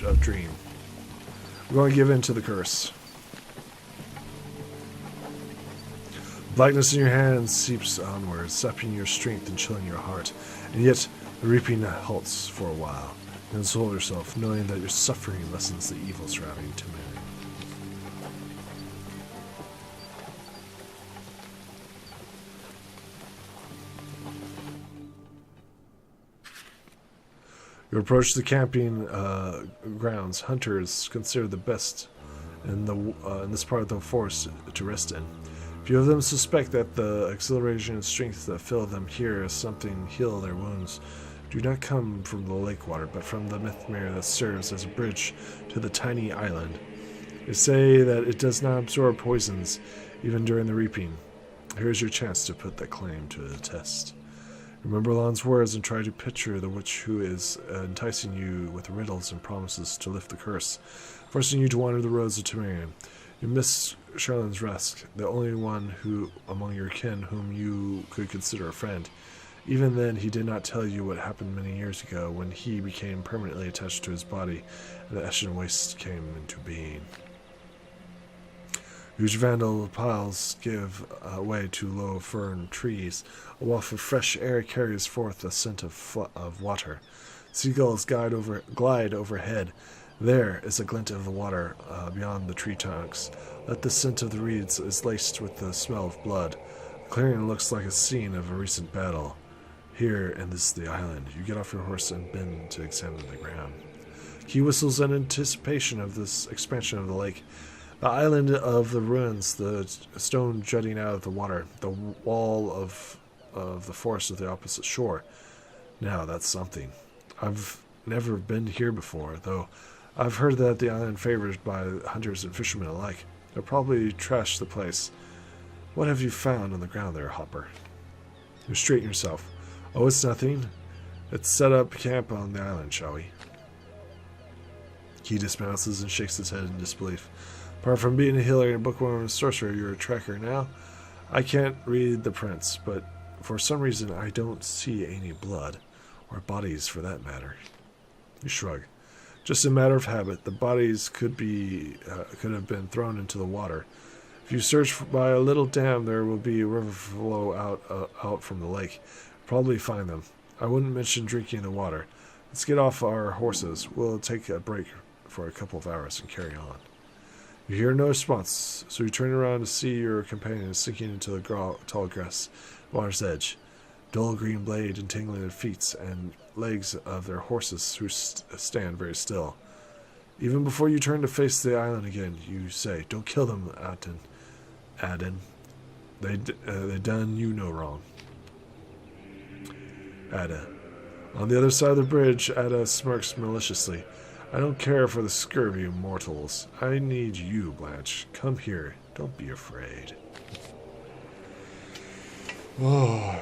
a dream. We're going to give in to the curse. Blackness in your hands seeps onward, sapping your strength and chilling your heart. And yet, the reaping halts for a while. Console yourself, knowing that your suffering lessens the evil surrounding Timur. You approach the camping grounds. Hunters consider the best in this part of the forest to rest in. Few of them suspect that the exhilaration and strength that fill them here as something heal their wounds do not come from the lake water, but from the mythmere that serves as a bridge to the tiny island. They say that it does not absorb poisons, even during the reaping. Here is your chance to put that claim to the test. Remember Lan's words and try to picture the witch who is enticing you with riddles and promises to lift the curse, forcing you to wander the roads of Temerian. You miss Charlone's rest, the only one who among your kin whom you could consider a friend. Even then, he did not tell you what happened many years ago when he became permanently attached to his body and the Eshin Waste came into being. Huge vandal piles give way to low fern trees. A waft of fresh air carries forth a scent of water. Seagulls glide overhead. There is a glint of the water beyond the tree trunks. That the scent of the reeds is laced with the smell of blood. The clearing looks like a scene of a recent battle. Here, and this is the island. You get off your horse and bend to examine the ground. He whistles in anticipation of this expansion of the lake. The island of the ruins, the stone jutting out of the water, the wall of the forest at the opposite shore. Now that's something. I've never been here before, though I've heard that the island favored by hunters and fishermen alike. They'll probably trash the place. What have you found on the ground there, Hopper? You straighten yourself. Oh, it's nothing. Let's set up camp on the island, shall we? He dismounts and shakes his head in disbelief. Apart from being a healer and a bookworm and a sorcerer, you're a tracker now. I can't read the prints, but for some reason I don't see any blood, or bodies for that matter. You shrug. Just a matter of habit. The bodies could have been thrown into the water. If you search by a little dam, there will be a river flow out from the lake. Probably find them. I wouldn't mention drinking the water. Let's get off our horses. We'll take a break for a couple of hours and carry on. You hear no response, so you turn around to see your companions sinking into the tall grass, water's edge. Dull green blade entangling the feet and legs of their horses who stand very still. Even before you turn to face the island again, you say, "Don't kill them, Adin. They done you no wrong." Ada. On the other side of the bridge, Ada smirks maliciously. "I don't care for the scurvy mortals. I need you, Blanche. Come here. Don't be afraid." Oh,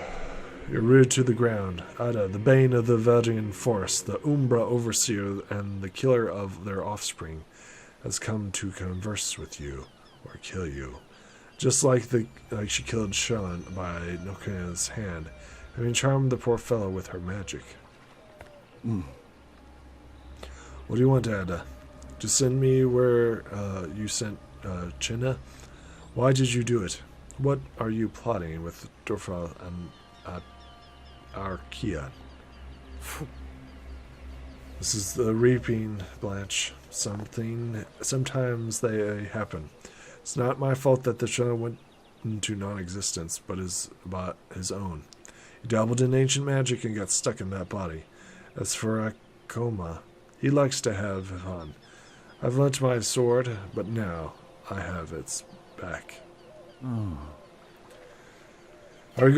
you're rooted to the ground. Ada, the bane of the Valdrian forest, the Umbra overseer and the killer of their offspring, has come to converse with you, or kill you. Just like she killed Sean by Nokia's hand, having charmed the poor fellow with her magic. What do you want, Ada? To send me where you sent Chinna? Why did you do it? What are you plotting with Dorfa and Arkia? This is the reaping, Blanche. Sometimes they happen. It's not my fault that the Chinna went into non-existence, but his own. He dabbled in ancient magic and got stuck in that body. As for Akoma, he likes to have fun. I've lent my sword, but now I have its back. How are you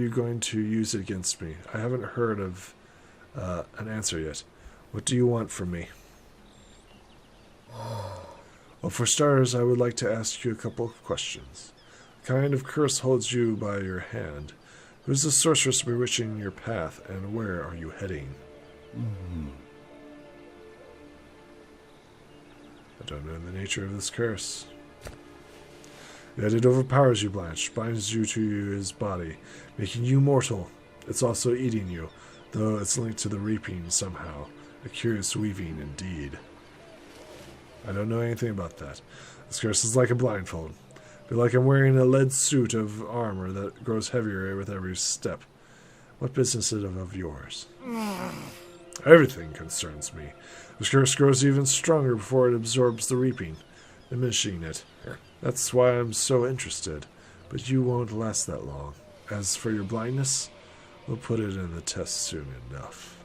going to use it against me? I haven't heard of an answer yet. What do you want from me? Well, for starters, I would like to ask you a couple of questions. What kind of curse holds you by your hand? Who's the sorceress bewitching your path, and where are you heading? I don't know the nature of this curse. Yet it overpowers you, Blanche, binds you to his body, making you mortal. It's also eating you, though it's linked to the reaping somehow. A curious weaving indeed. I don't know anything about that. This curse is like a blindfold. I feel like I'm wearing a lead suit of armor that grows heavier with every step. What business is it of yours? Everything concerns me. This curse grows even stronger before it absorbs the reaping, diminishing it. That's why I'm so interested. But you won't last that long. As for your blindness, we'll put it in the test soon enough.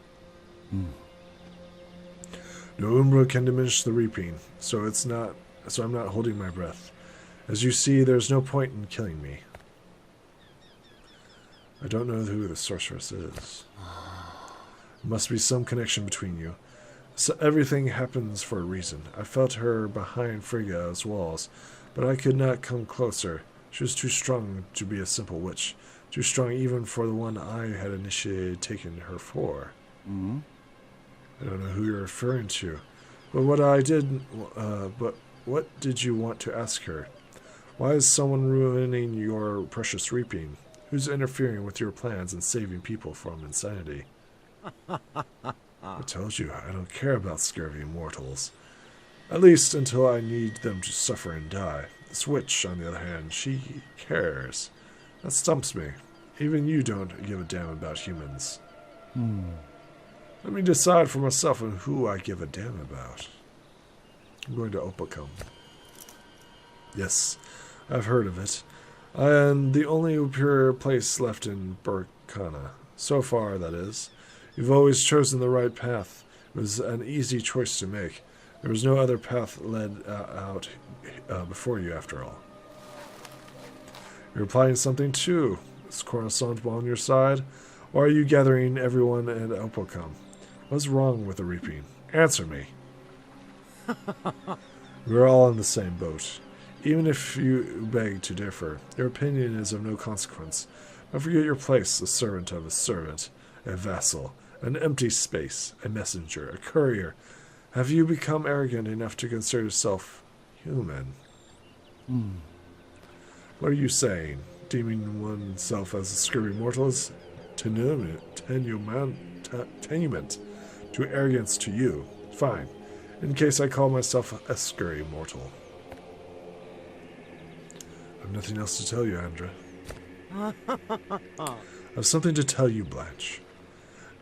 No Umbra can diminish the reaping, so I'm not holding my breath. As you see, there's no point in killing me. I don't know who the sorceress is. There must be some connection between you. So everything happens for a reason. I felt her behind Frigga's walls, but I could not come closer. She was too strong to be a simple witch. Too strong even for the one I had initially taken her for. I don't know who you're referring to, but what did you want to ask her? Why is someone ruining your precious reaping? Who's interfering with your plans and saving people from insanity? I told you, I don't care about scurvy mortals. At least until I need them to suffer and die. This witch, on the other hand, she cares. That stumps me. Even you don't give a damn about humans. Let me decide for myself on who I give a damn about. I'm going to Opacum. Yes, I've heard of it. And the only pure place left in Burkana. So far, that is. You've always chosen the right path. It was an easy choice to make. There was no other path led out before you, after all. You're applying something too. Is Coruscant on your side? Or are you gathering everyone at Opacum? What's wrong with the reaping? Answer me. We're all in the same boat. Even if you beg to differ, your opinion is of no consequence. Don't forget your place, a servant of a servant, a vassal, an empty space, a messenger, a courier. Have you become arrogant enough to consider yourself human? What are you saying? Deeming oneself as a scurvy mortal is tenument to arrogance to you. Fine. In case I call myself a scurry mortal. I've nothing else to tell you, Andra. I've something to tell you, Blanche.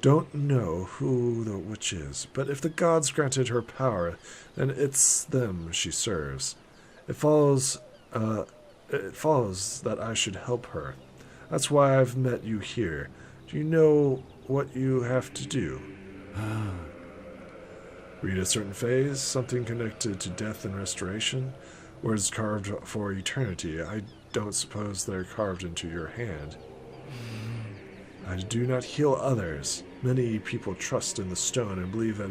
Don't know who the witch is, but if the gods granted her power, then it's them she serves. It follows that I should help her. That's why I've met you here. Do you know what you have to do? Read a certain phase, something connected to death and restoration. Words carved for eternity. I don't suppose they're carved into your hand. I do not heal others. Many people trust in the stone and believe that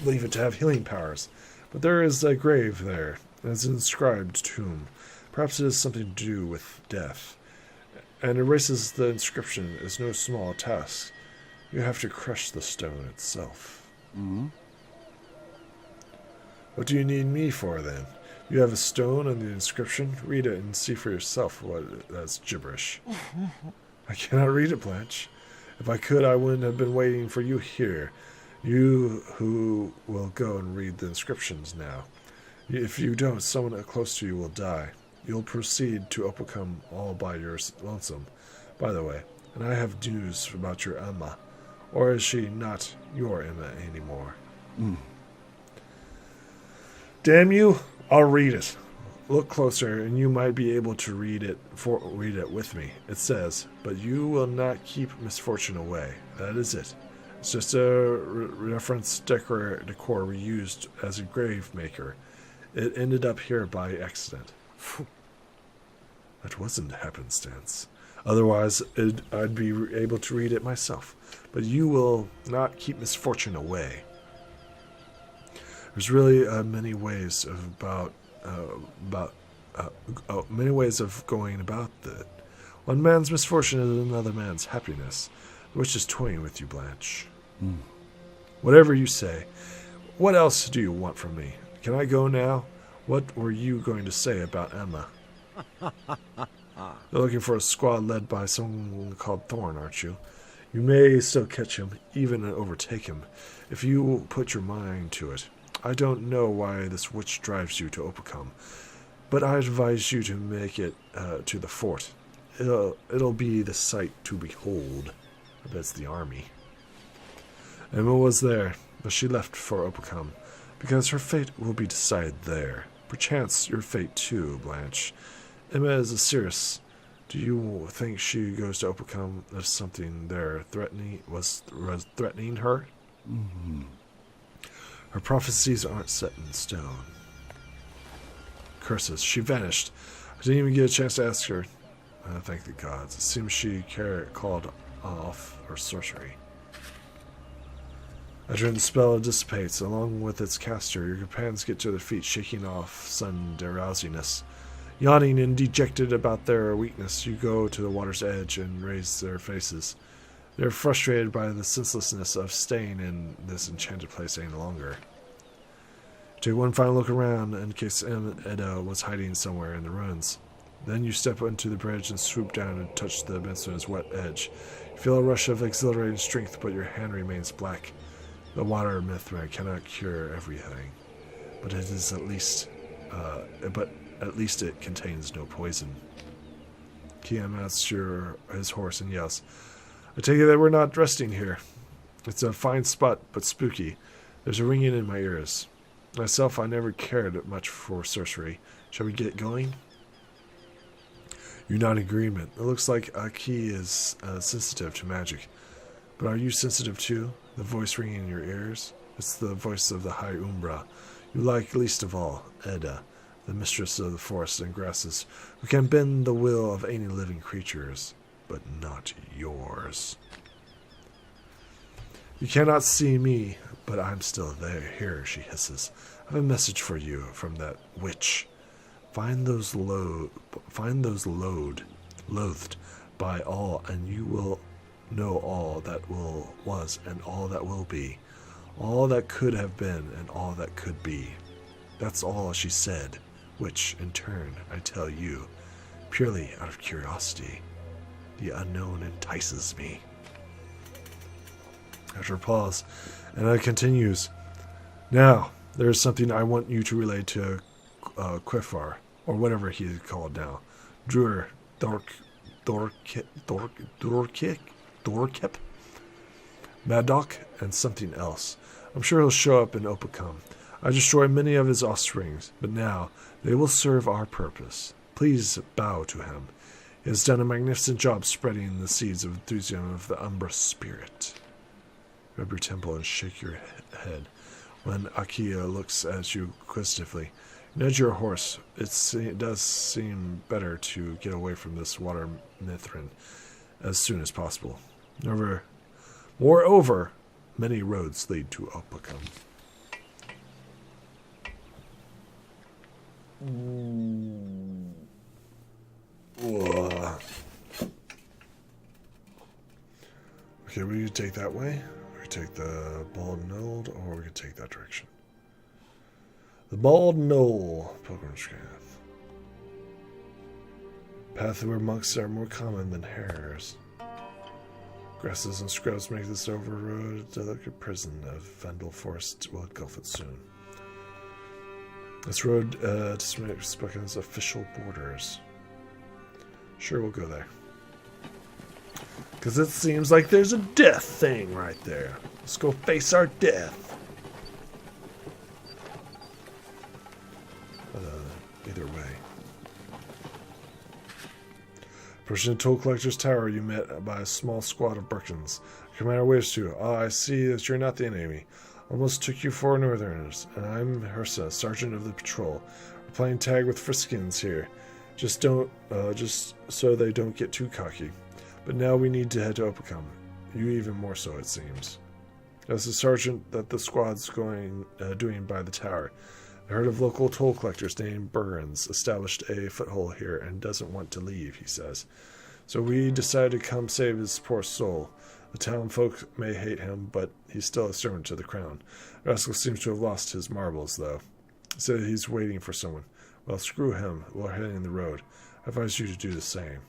believe it to have healing powers. But there is a grave there, as an inscribed tomb. Perhaps it has something to do with death. And erases the inscription is no small task. You have to crush the stone itself. What do you need me for, then? You have a stone and the inscription? Read it and see for yourself what that's gibberish. I cannot read it, Blanche. If I could, I wouldn't have been waiting for you here. You who will go and read the inscriptions now. If you don't, someone close to you will die. You'll proceed to Opacum all by your lonesome, by the way. And I have news about your Emma. Or is she not your Emma anymore? Damn you, I'll read it. Look closer, and you might be able to read it with me. It says, but you will not keep misfortune away. That is it. It's just a reference decor we used as a grave maker. It ended up here by accident. That wasn't happenstance. Otherwise, I'd be able to read it myself. But you will not keep misfortune away. There's really many ways of going about that. One man's misfortune is another man's happiness. The witch is toying with you, Blanche. Whatever you say. What else do you want from me? Can I go now? What were you going to say about Emma? You're looking for a squad led by someone called Thorn, aren't you? You may still catch him, even overtake him, if you put your mind to it. I don't know why this witch drives you to Opacum, but I advise you to make it to the fort. It'll be the sight to behold. I bet it's the army. Emma was there, but she left for Opacum, because her fate will be decided there. Perchance your fate too, Blanche. Emma is a Cirrus. Do you think she goes to Opacum if something there was threatening her? Her prophecies aren't set in stone. Curses, she vanished. I didn't even get a chance to ask her. Thank the gods. It seems she called off her sorcery. After the spell dissipates, along with its caster, your companions get to their feet, shaking off sudden drowsiness. Yawning and dejected about their weakness, you go to the water's edge and raise their faces. They're frustrated by the senselessness of staying in this enchanted place any longer. Take one final look around in case Edda was hiding somewhere in the ruins. Then you step onto the bridge and swoop down and touch the Benson's wet edge. You feel a rush of exhilarating strength, but your hand remains black. The water mithrin cannot cure everything, but it is at least it contains no poison. Kia mounts his horse and yells, I take it that we're not resting here. It's a fine spot, but spooky. There's a ringing in my ears. Myself, I never cared much for sorcery. Shall we get going? You nod in agreement. It looks like Aki is sensitive to magic. But are you sensitive too? The voice ringing in your ears? It's the voice of the High Umbra. You like least of all, Edda, the mistress of the forest and grasses, who can bend the will of any living creatures, but not yours. You cannot see me, but I'm still here, she hisses. I have a message for you from that witch. Find those loathed by all, and you will know all that was and all that will be, all that could have been and all that could be. That's all she said, which, in turn, I tell you, purely out of curiosity. The unknown entices me. After a pause, Anna continues, Now, there is something I want you to relay to Quifar, or whatever he is called now. Druer, Dorkip, Madok, and something else. I'm sure he'll show up in Opacum. I destroyed many of his offsprings, but now they will serve our purpose. Please bow to him. He has done a magnificent job spreading the seeds of enthusiasm of the Umbra spirit. Rub your temple and shake your head. When Akia looks at you inquisitively, nudge your horse. It does seem better to get away from this water mithrin as soon as possible. Moreover, many roads lead to Opacum. Okay, we could take that way. We could take the Bald Knoll, or we could take that direction. The Bald Knoll, Pilgrim's Path. Path where monks are more common than hares. Grasses and scrubs make this overroad a delicate prison. A Vendel forest will engulf it soon. This road to Spokion's official borders. Sure, we'll go there. Because it seems like there's a death thing right there. Let's go face our death. Either way. Approaching the toll collector's tower, you met by a small squad of Birkins. Commander waves to you. I see that you're not the enemy. Almost took you for Northerners, and I'm Hersa, sergeant of the patrol. We're playing tag with Friskins here. Just so they don't get too cocky. But now we need to head to Opacum. You even more so, it seems. As the sergeant that the squad's doing by the tower. I heard of local toll collectors named Burns established a foothold here and doesn't want to leave, he says. So we decided to come save his poor soul. The town folk may hate him, but he's still a servant to the crown. Rascal seems to have lost his marbles, though. He said he's waiting for someone. Well, screw him. We're heading the road. I advise you to do the same.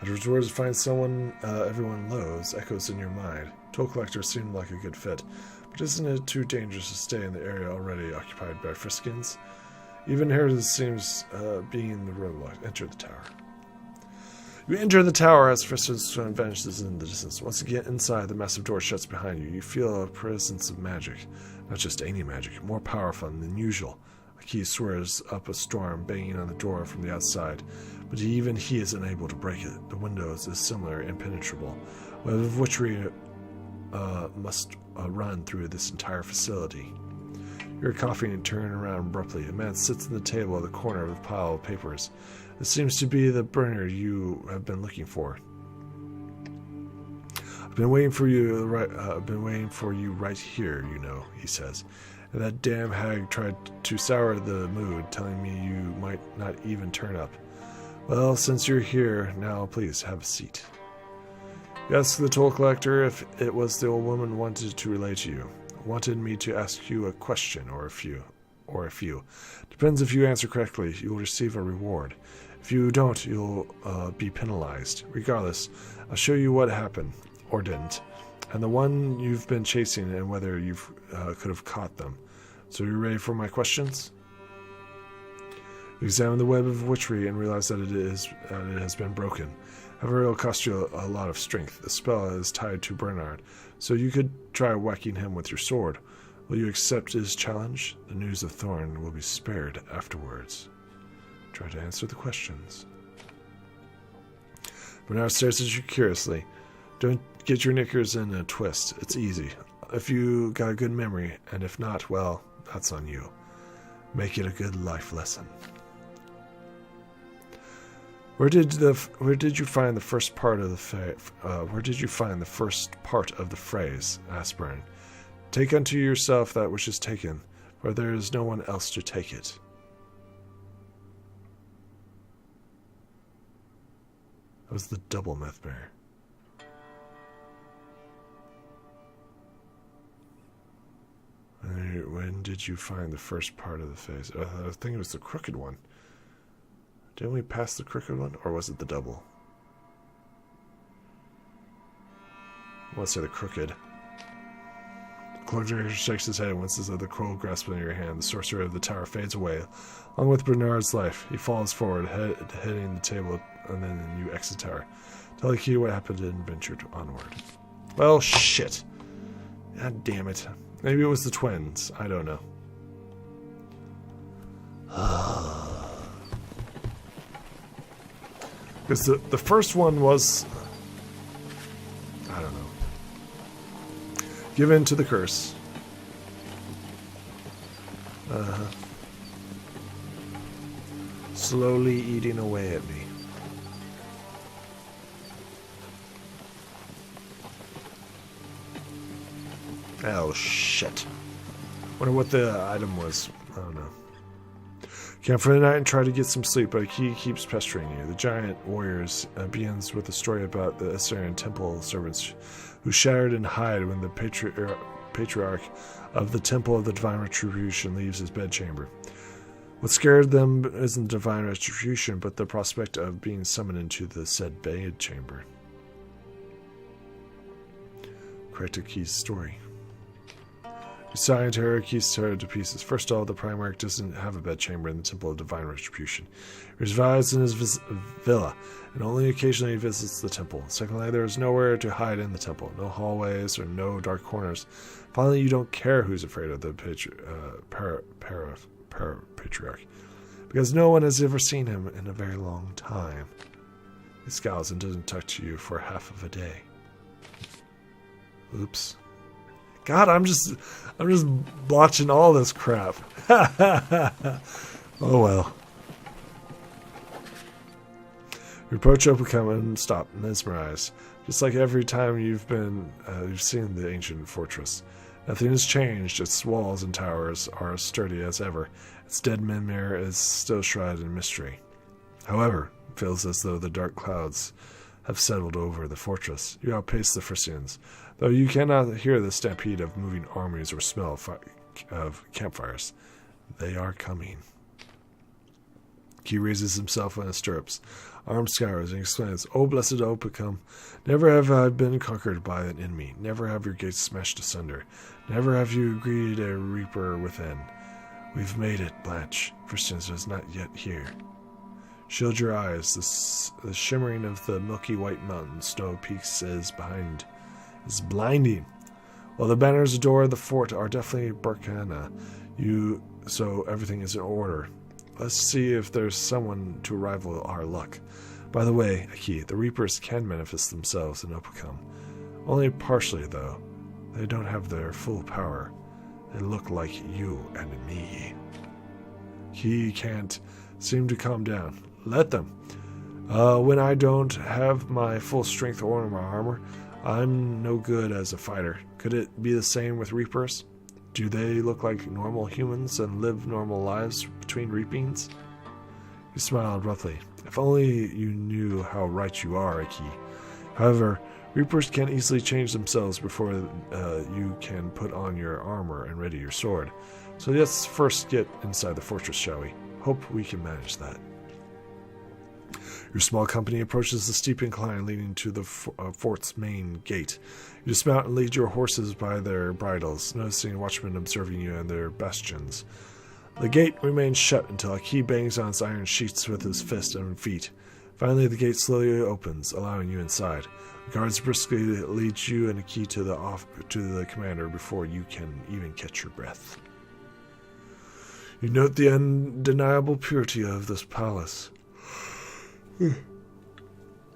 Afterwards, where to find someone everyone loathes echoes in your mind. Toll collector seemed like a good fit, but isn't it too dangerous to stay in the area already occupied by Friskins? Even here, this seems being the roadblock. Enter the tower. You enter the tower as Friskins vanishes in the distance. Once you get inside, the massive door shuts behind you. You feel a presence of magic. Not just any magic, more powerful than usual. A key swears up a storm, banging on the door from the outside, but even he is unable to break it. The windows is similar, impenetrable. Web of witchery must run through this entire facility. You're coughing and turn around abruptly. A man sits at the table at the corner of a pile of papers. This seems to be the burner you have been looking for. I've been waiting for you right here, you know, he says. And that damn hag tried to sour the mood, telling me you might not even turn up. Well, since you're here, now please have a seat. You ask the toll collector if it was the old woman wanted to relay to you. Wanted me to ask you a question or a few. Depends if you answer correctly, you'll receive a reward. If you don't, you'll be penalized. Regardless, I'll show you what happened, or didn't. and the one you've been chasing, and whether you could have caught them. So you ready for my questions? You examine the web of witchery and realize that it has been broken. However, it'll cost you a lot of strength. The spell is tied to Bernard, so you could try whacking him with your sword. Will you accept his challenge? The news of Thorn will be spared afterwards. Try to answer the questions. Bernard stares at you curiously. Don't get your knickers in a twist. It's easy. If you got a good memory, and if not, well, that's on you. Make it a good life lesson. Where did you find the first part of the phrase? Asked Bern. Take unto yourself that which is taken, for there is no one else to take it. That was the double myth bear. When did you find the first part of the phrase? I think it was the crooked one. Didn't we pass the crooked one, or was it the double? I want to say the crooked. The cloak director shakes his head once the scroll grasps in your hand. The sorcerer of the tower fades away, along with Bernard's life. He falls forward, heading the table, and then you exit the tower. Tell the key what happened and venture onward. Well, shit. God damn it. Maybe it was the twins. I don't know. Because the first one was, I don't know, give in to the curse. Slowly eating away at me. Oh shit. Wonder what the item was. I don't know. Camp for the night and try to get some sleep, but he keeps pestering you. The giant warriors begins with a story about the Assyrian temple servants who shattered and hide when the patriarch of the Temple of the Divine Retribution leaves his bedchamber. What scared them isn't divine retribution, but the prospect of being summoned into the said bedchamber. Corrected Key's story. Besides her, Keys tear to pieces. First of all, the Primarch doesn't have a bedchamber in the Temple of Divine Retribution. He resides in his villa, and only occasionally visits the temple. Secondly, there is nowhere to hide in the temple. No hallways or no dark corners. Finally, you don't care who's afraid of the Patriarch, because no one has ever seen him in a very long time. He scowls and doesn't talk to you for half of a day. Oops. God, I'm just botching all this crap. Oh well. You approach Opacum and stop, mesmerized. Just like every time you've seen the ancient fortress. Nothing has changed. Its walls and towers are as sturdy as ever. Its dead mirror is still shrouded in mystery. However, it feels as though the dark clouds have settled over the fortress. You outpace the Frisians, though you cannot hear the stampede of moving armies or smell of campfires. They are coming. He raises himself on his stirrups, arms skyward, and exclaims, "O blessed Opacum, never have I been conquered by an enemy. Never have your gates smashed asunder. Never have you greeted a reaper within. We've made it, Blanche. Christians is not yet here. Shield your eyes. The shimmering of the milky white mountain snow peaks is blinding. While the banners adore the fort are definitely Barcana, so everything is in order. Let's see if there's someone to rival our luck. By the way, Aki, the Reapers can manifest themselves in Opacum. Only partially, though. They don't have their full power. They look like you and me." He can't seem to calm down. Let them. When I don't have my full strength or my armor, I'm no good as a fighter. Could it be the same with Reapers? Do they look like normal humans and live normal lives between reapings? He smiled roughly. If only you knew how right you are, Aki. However, Reapers can easily change themselves before you can put on your armor and ready your sword. So let's first get inside the fortress, shall we? Hope we can manage that. Your small company approaches the steep incline leading to the fort's main gate. You dismount and lead your horses by their bridles, noticing watchmen observing you and their bastions. The gate remains shut until a key bangs on its iron sheets with his fist and feet. Finally, the gate slowly opens, allowing you inside. The guards briskly lead you and a key to the commander before you can even catch your breath. You note the undeniable purity of this palace.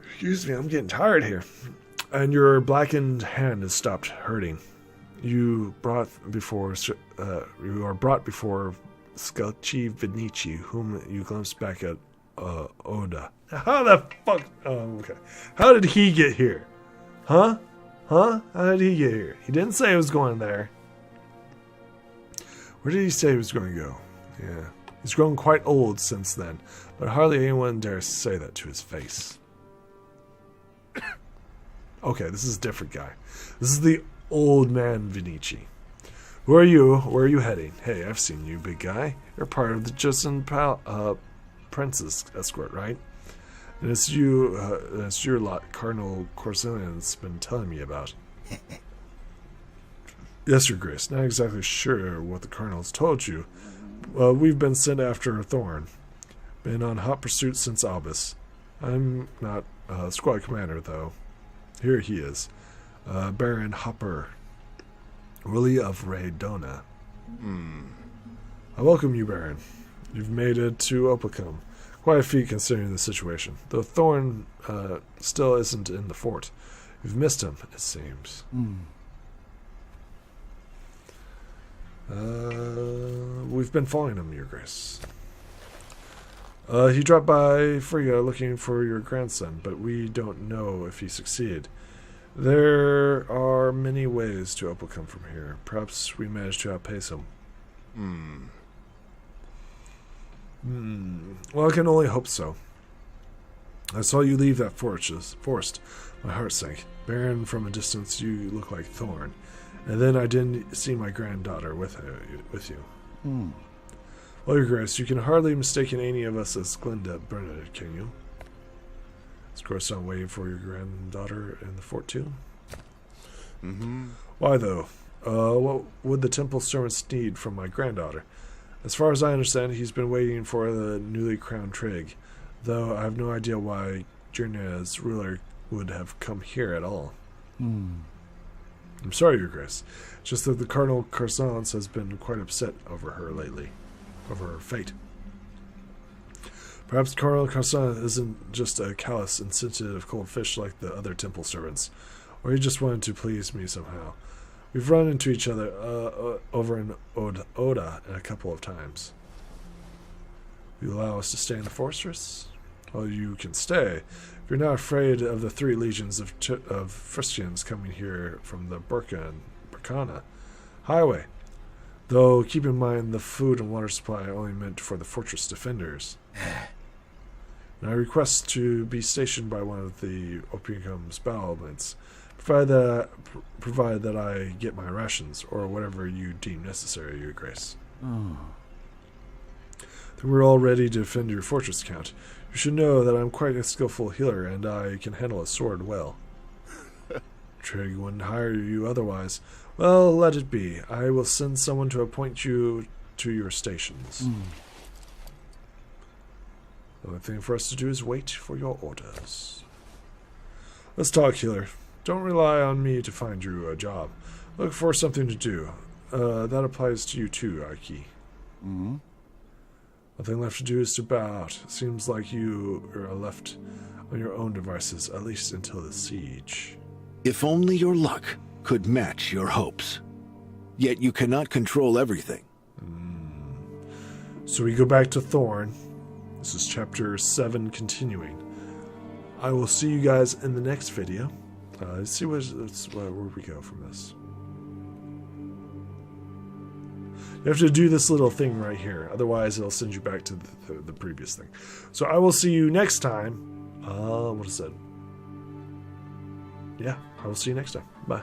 Excuse me, I'm getting tired here. And your blackened hand has stopped hurting. You are brought before Sculci Vinici, whom you glimpsed back at Oda. How the fuck? Oh, okay. How did he get here? Huh? How did he get here? He didn't say he was going there. Where did he say he was going to go? Yeah. He's grown quite old since then, but hardly anyone dares say that to his face. Okay, this is a different guy. This is the old man Vinici. Who are you? Where are you heading? Hey, I've seen you, big guy. You're part of the Justin Prince's escort, right? And it's your lot Cardinal Corsilian's been telling me about. Yes, Your Grace. Not exactly sure what the Cardinal's told you. We've been sent after Thorn. Been on hot pursuit since Albus. I'm not squad commander, though. Here he is. Baron Hopper. Willie of Raydona. I welcome you, Baron. You've made it to Opacum. Quite a feat considering the situation. Though Thorn still isn't in the fort. You've missed him, it seems. We've been following him, Your Grace. He dropped by Frigga looking for your grandson, but we don't know if he succeeded. There are many ways to Opacum from here. Perhaps we managed to outpace him. Well, I can only hope so. I saw you leave that forest. My heart sank. Baron, from a distance, you look like Thorn. And then I didn't see my granddaughter with you. Well, Your Grace, you can hardly mistake any of us as Glinda Bernadette, can you? Is Coruscant waiting for your granddaughter in the fort too? Why though? What would the temple servants need from my granddaughter? As far as I understand, he's been waiting for the newly crowned Trig, though I have no idea why Jirna's ruler would have come here at all. I'm sorry, Your Grace. Just that the Cardinal Carsons has been quite upset over her lately. Over her fate. Perhaps Cardinal Carson isn't just a callous, insensitive cold fish like the other temple servants, or he just wanted to please me somehow. We've run into each other over in Oda a couple of times. Will you allow us to stay in the fortress? Well, you can stay. If you're not afraid of the 3 legions of Frisians coming here from the Burkana highway. Though, keep in mind the food and water supply are only meant for the fortress defenders. And I request to be stationed by one of the Opicum's battlements, provided that I get my rations, or whatever you deem necessary, Your Grace. Then we're all ready to defend your fortress, Count. You should know that I'm quite a skillful healer, and I can handle a sword well. Trig wouldn't hire you otherwise. Well, let it be. I will send someone to appoint you to your stations. The only thing for us to do is wait for your orders. Let's talk, healer. Don't rely on me to find you a job. Look for something to do. That applies to you too, Aiki. Nothing left to do is to bow out. Seems like you are left on your own devices, at least until the siege. If only your luck could match your hopes. Yet you cannot control everything. So we go back to Thorn. This is chapter 7 continuing. I will see you guys in the next video. Let's see where we go from this. You have to do this little thing right here. Otherwise, it'll send you back to the previous thing. So I will see you next time. What is that? Yeah, I will see you next time. Bye.